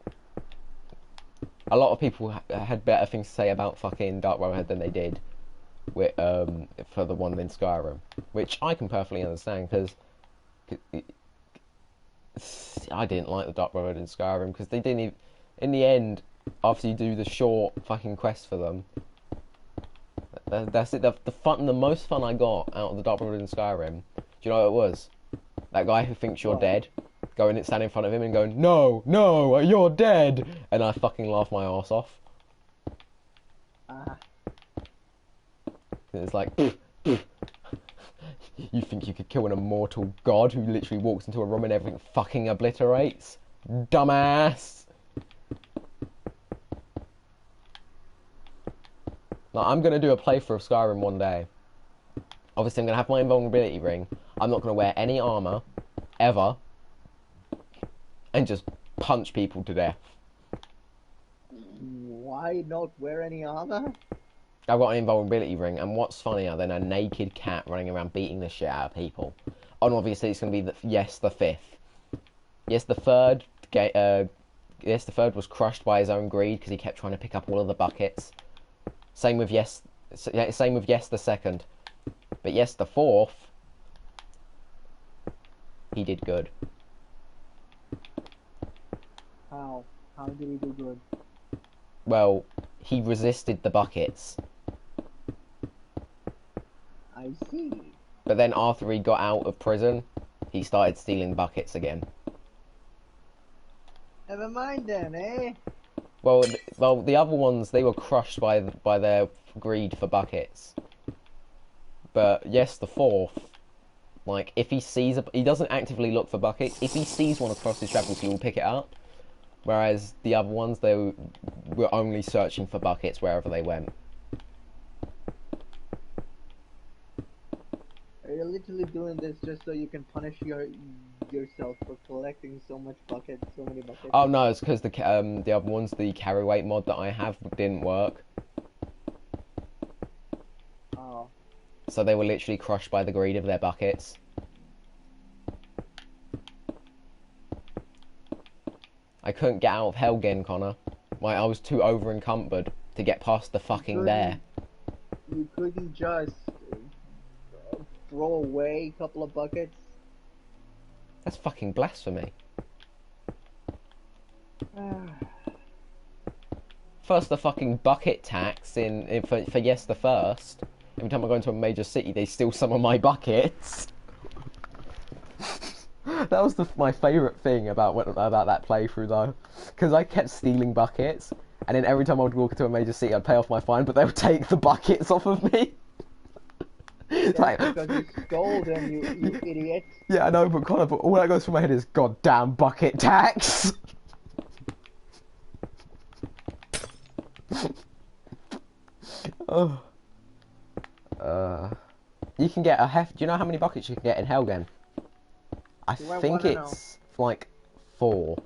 A lot of people had better things to say about fucking Dark Brotherhood than they did with for the one in Skyrim, which I can perfectly understand, because I didn't like the Dark Brotherhood in Skyrim, because they didn't even, in the end, after you do the short fucking quest for them, that's it. The most fun I got out of the Dark Brotherhood in Skyrim, do you know what it was? That guy who thinks you're dead, going and standing in front of him and going, no, you're dead, and I fucking laugh my arse off. It's like, you think you could kill an immortal god who literally walks into a room and everything fucking obliterates? Dumbass! Now, I'm going to do a playthrough of Skyrim one day. Obviously, I'm going to have my invulnerability ring. I'm not going to wear any armour, ever, and just punch people to death. Why not wear any armour? I've got an invulnerability ring, and what's funnier than a naked cat running around beating the shit out of people? And obviously, it's going to be the fifth. Yes, the third. Yes, the third was crushed by his own greed because he kept trying to pick up all of the buckets. Same with yes the second. But yes, the fourth, he did good. How? How did he do good? Well, he resisted the buckets. I see. But then after he got out of prison, he started stealing buckets again. Never mind then, eh? Well, the other ones, they were crushed by their greed for buckets. But yes, the fourth, like, if he sees he doesn't actively look for buckets. If he sees one across his travels, he will pick it up. Whereas the other ones, they were only searching for buckets wherever they went. Are you literally doing this just so you can punish yourself for collecting so many buckets? Oh no, it's because the other ones, the carry weight mod that I have, didn't work. Oh. So they were literally crushed by the greed of their buckets. I couldn't get out of Helgen, Connor. I was too over-encumbered to get past the fucking there. You couldn't just throw away a couple of buckets? That's fucking blasphemy. First, the fucking bucket tax for yes the first. Every time I go into a major city, they steal some of my buckets. That was my favourite thing about that playthrough, though, because I kept stealing buckets, and then every time I would walk into a major city, I'd pay off my fine, but they would take the buckets off of me. That's like, because you stole them, you idiot. Yeah, I know, but Connor, but all that goes through my head is goddamn bucket tax. Oh. You can get do you know how many buckets you can get in Helgen? I Do I think wanna know? it's like 4.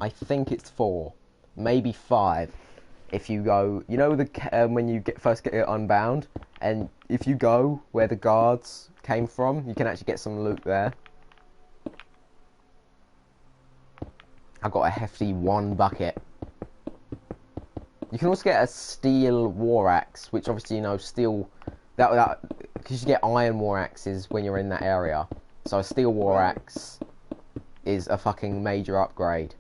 I think it's 4, maybe 5. If you go, you know when you first get unbound, and if you go where the guards came from, you can actually get some loot there. I got a hefty 1 bucket. You can also get a steel war axe, which obviously steel that because you get iron war axes when you're in that area. So a steel war Right. axe is a fucking major upgrade.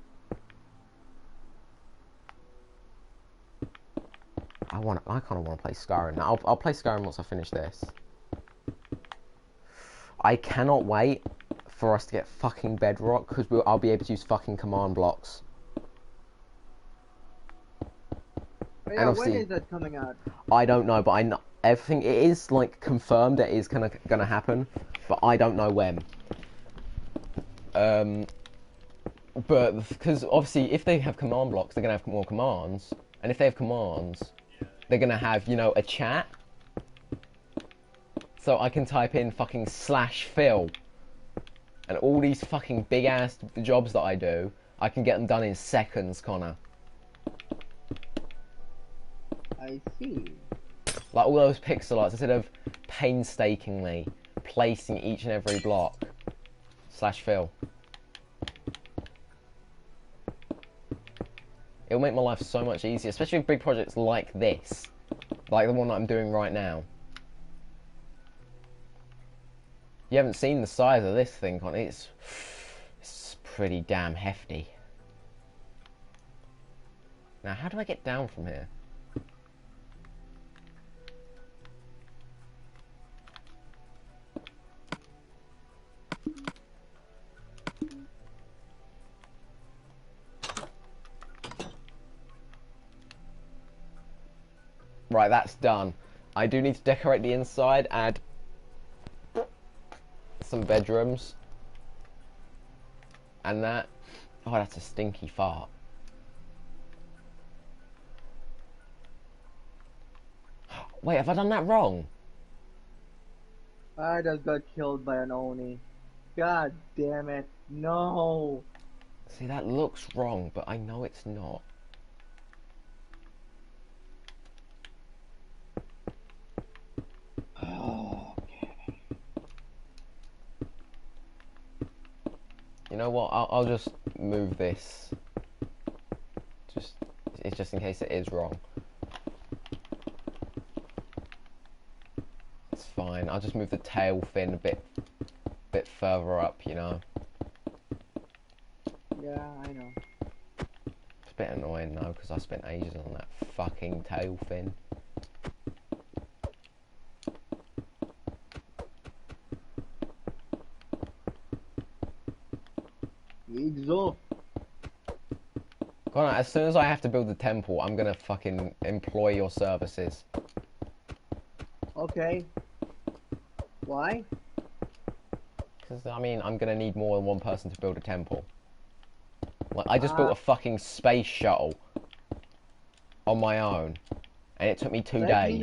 I kind of want to play Skyrim now. I'll play Skyrim once I finish this. I cannot wait for us to get fucking Bedrock because I'll be able to use fucking command blocks. Oh, yeah, when is that coming out? I don't know, but I know everything. It is like confirmed that it is gonna happen, but I don't know when. But because obviously, if they have command blocks, they're gonna have more commands, and if they have commands, they're gonna have a chat. So I can type in fucking /Phil, and all these fucking big ass jobs that I do, I can get them done in seconds, Connor. I see. Like all those pixel arts, instead of painstakingly placing each and every block, /Phil. It'll make my life so much easier, especially with big projects like this, like the one that I'm doing right now. You haven't seen the size of this thing, Connor. It's pretty damn hefty. Now, how do I get down from here? Right, that's done. I do need to decorate the inside, add some bedrooms. And that... Oh, that's a stinky fart. Wait, have I done that wrong? I just got killed by an Oni. God damn it. No. See, that looks wrong, but I know it's not. You know what? I'll just move this. It's just in case it is wrong. It's fine. I'll just move the tail fin a bit further up. Yeah, I know. It's a bit annoying though because I spent ages on that fucking tail fin. Exo. Connor, as soon as I have to build the temple, I'm gonna fucking employ your services. Okay. Why? Because, I mean, I'm gonna need more than one person to build a temple. Like, I just built a fucking space shuttle on my own, and it took me 2 days.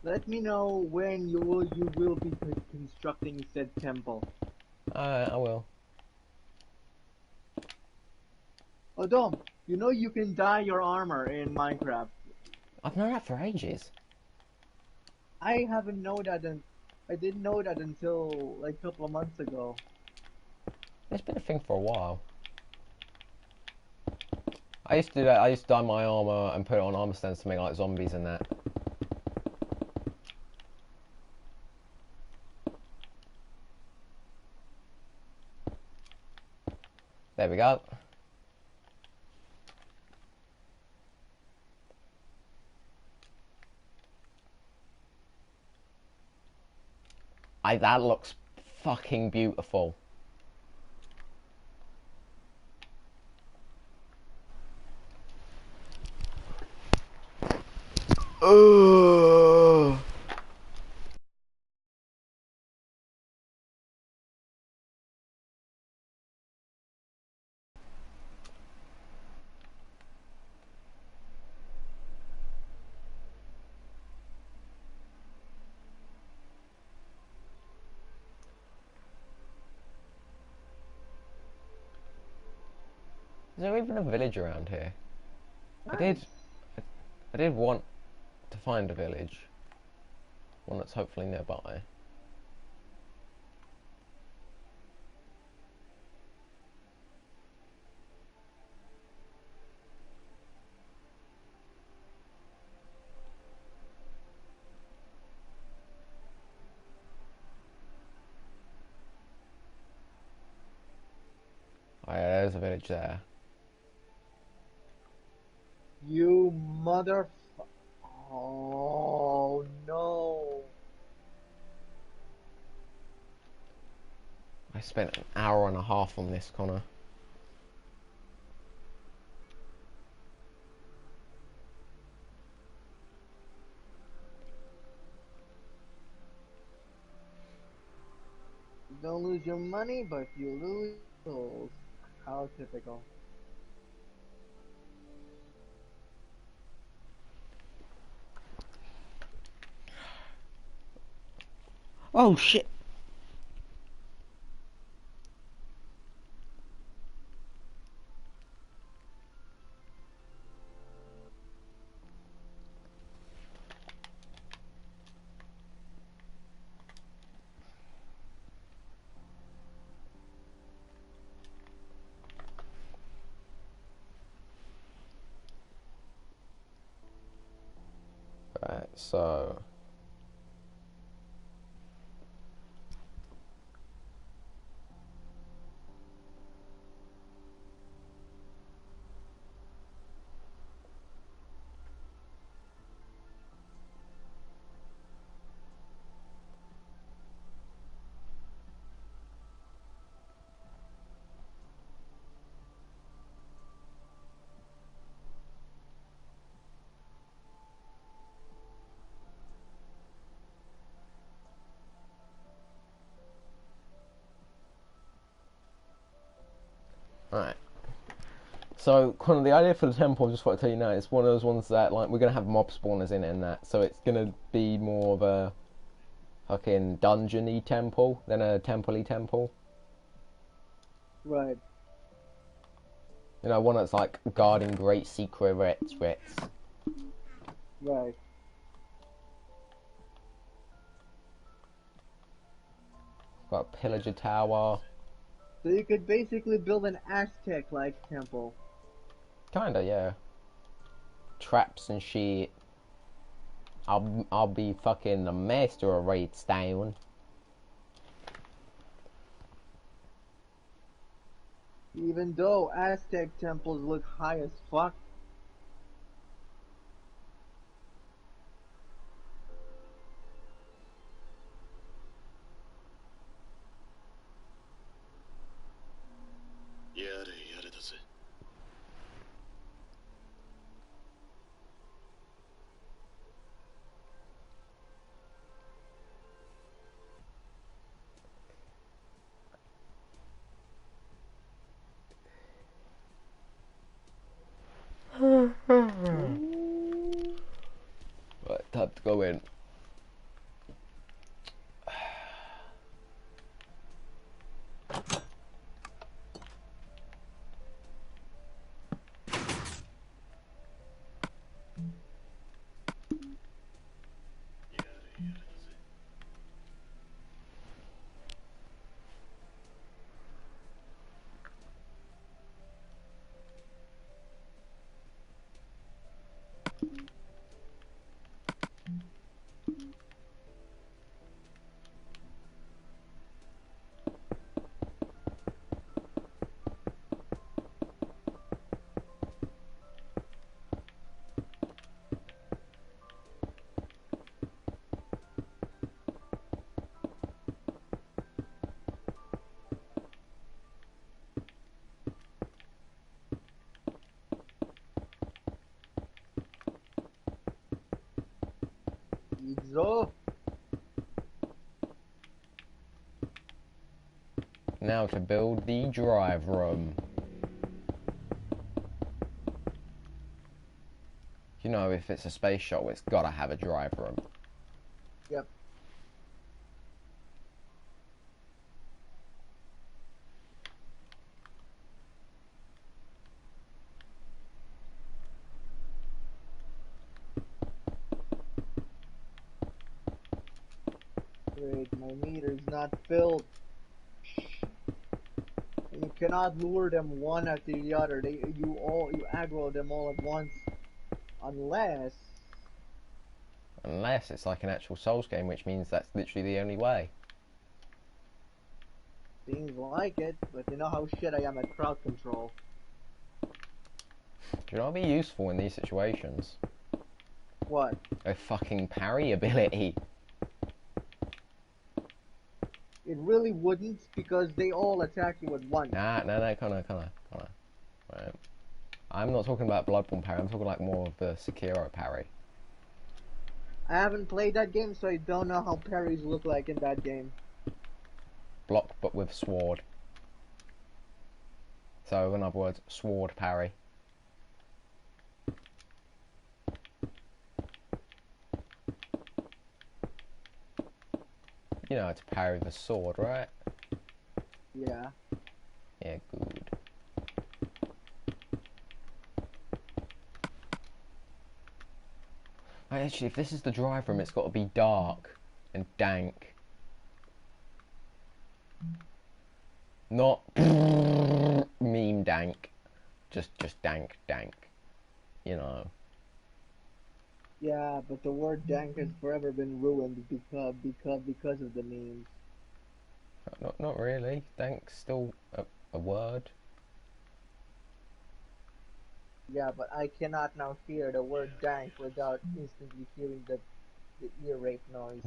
Let me know when you will be constructing said temple. I will. Oh, Dom, you know you can dye your armor in Minecraft. I've known that for ages. I haven't known that, and I didn't know that until like a couple of months ago. It's been a thing for a while. I used to do that. I used to dye my armor and put it on armor stands to make like zombies and that. There we go. That looks fucking beautiful. Ugh. Is there even a village around here? I Nice. did want to find a village. One that's hopefully nearby. Oh yeah, there's a village there. You mother. Oh no. I spent an hour and a half on this, Connor. You don't lose your money, but you lose souls. How typical. Oh shit! Right, so right. So, kind of the idea for the temple, I just want to tell you now, it's one of those ones that, like, we're going to have mob spawners in it and that, so it's going to be more of a fucking dungeon-y temple than a temple-y temple. Right. You know, one that's, like, guarding great secrets. Right. Got a pillager tower. So you could basically build an Aztec-like temple. Kinda, yeah. Traps and shit. I'll be fucking the master of redstone. Even though Aztec temples look high as fuck. Right, time to go in. So, Now to build the drive room. You know, if it's a space shuttle, it's gotta have a drive room. yep. Wait, my meter's not filled. You cannot lure them one after the other. You aggro them all at once, unless Unless it's like an actual Souls game, which means that's literally the only way. seems like it. But you know how shit I am at crowd control. Do you know what would be useful in these situations? What? A fucking parry ability. It really wouldn't, because they all attack you at once. Nah, no, Connor. Right. I'm not talking about Bloodborne parry, I'm talking like more of the Sekiro parry. I haven't played that game, so I don't know how parries look like in that game. Block but with sword. So in other words, sword parry. You know how to parry the sword, right? Yeah. Yeah, good. Actually, if this is the drive room, it's got to be dark and dank. Not meme dank. Just dank. You know. Yeah, but the word dank has forever been ruined because of the memes. Not really. Dank's still a word. Yeah, but I cannot now hear the word dank without instantly hearing the ear rape noise.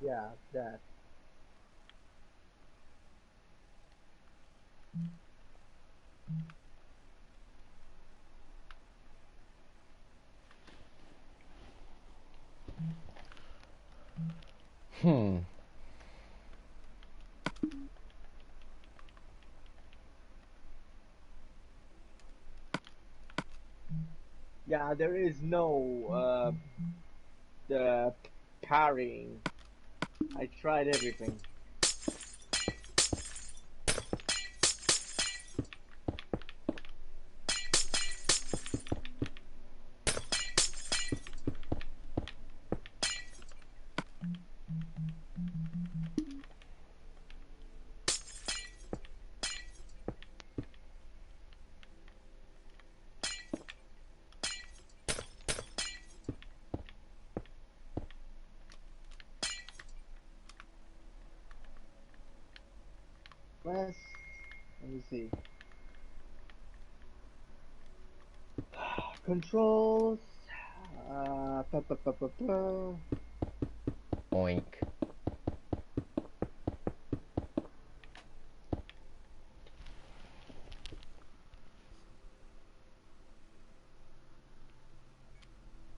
Yeah, that. Hmm. Yeah, there is no the parrying. I tried everything. Let me see. Controls. Pa, pa, pa, pa, pa. Oink.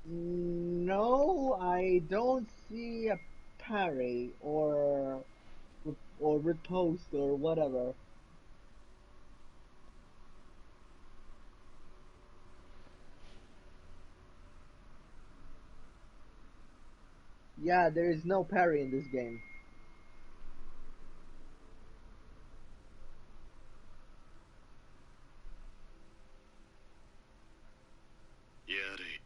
No, I don't see a parry or riposte or whatever. Yeah, there is no parry in this game. Yeti.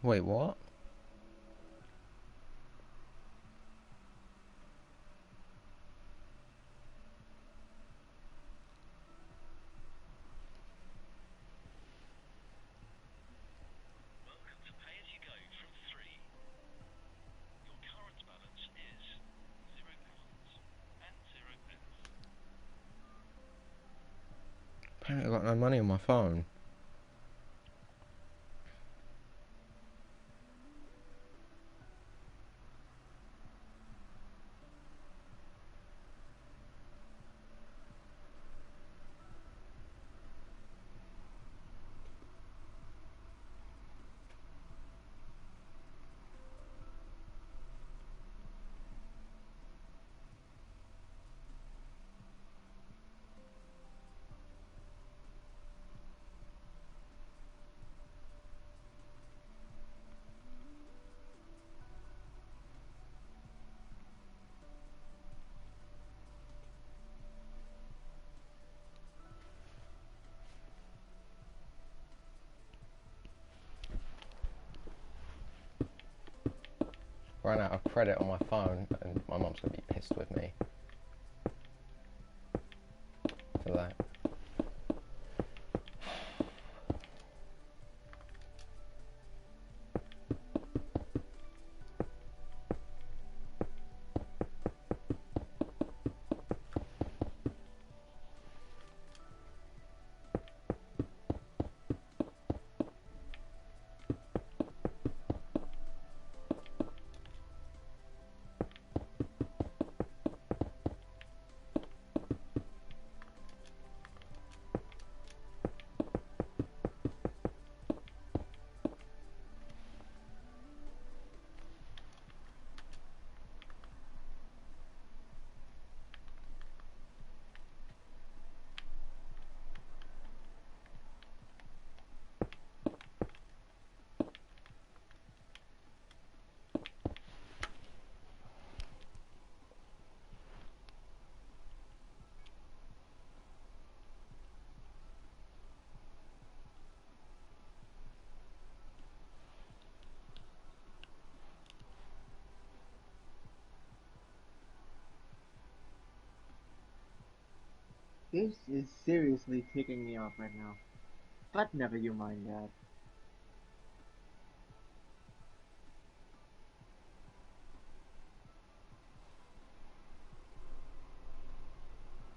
Wait, what? Welcome to Pay As You Go from 3. Your current balance is £0 and 0 pence. Apparently, I've got no money on my phone. Ran out of credit on my phone, and my mum's gonna be pissed with me for that. This is seriously ticking me off right now. But never you mind that.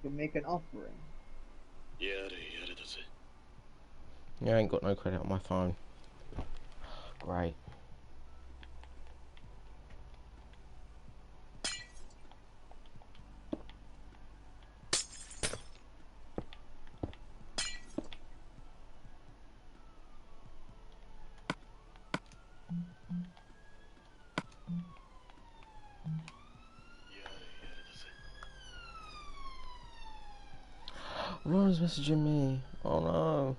You make an offering. やれやれだぜ。 Yeah, I ain't got no credit on my phone. Great. Ron's messaging me. Oh no.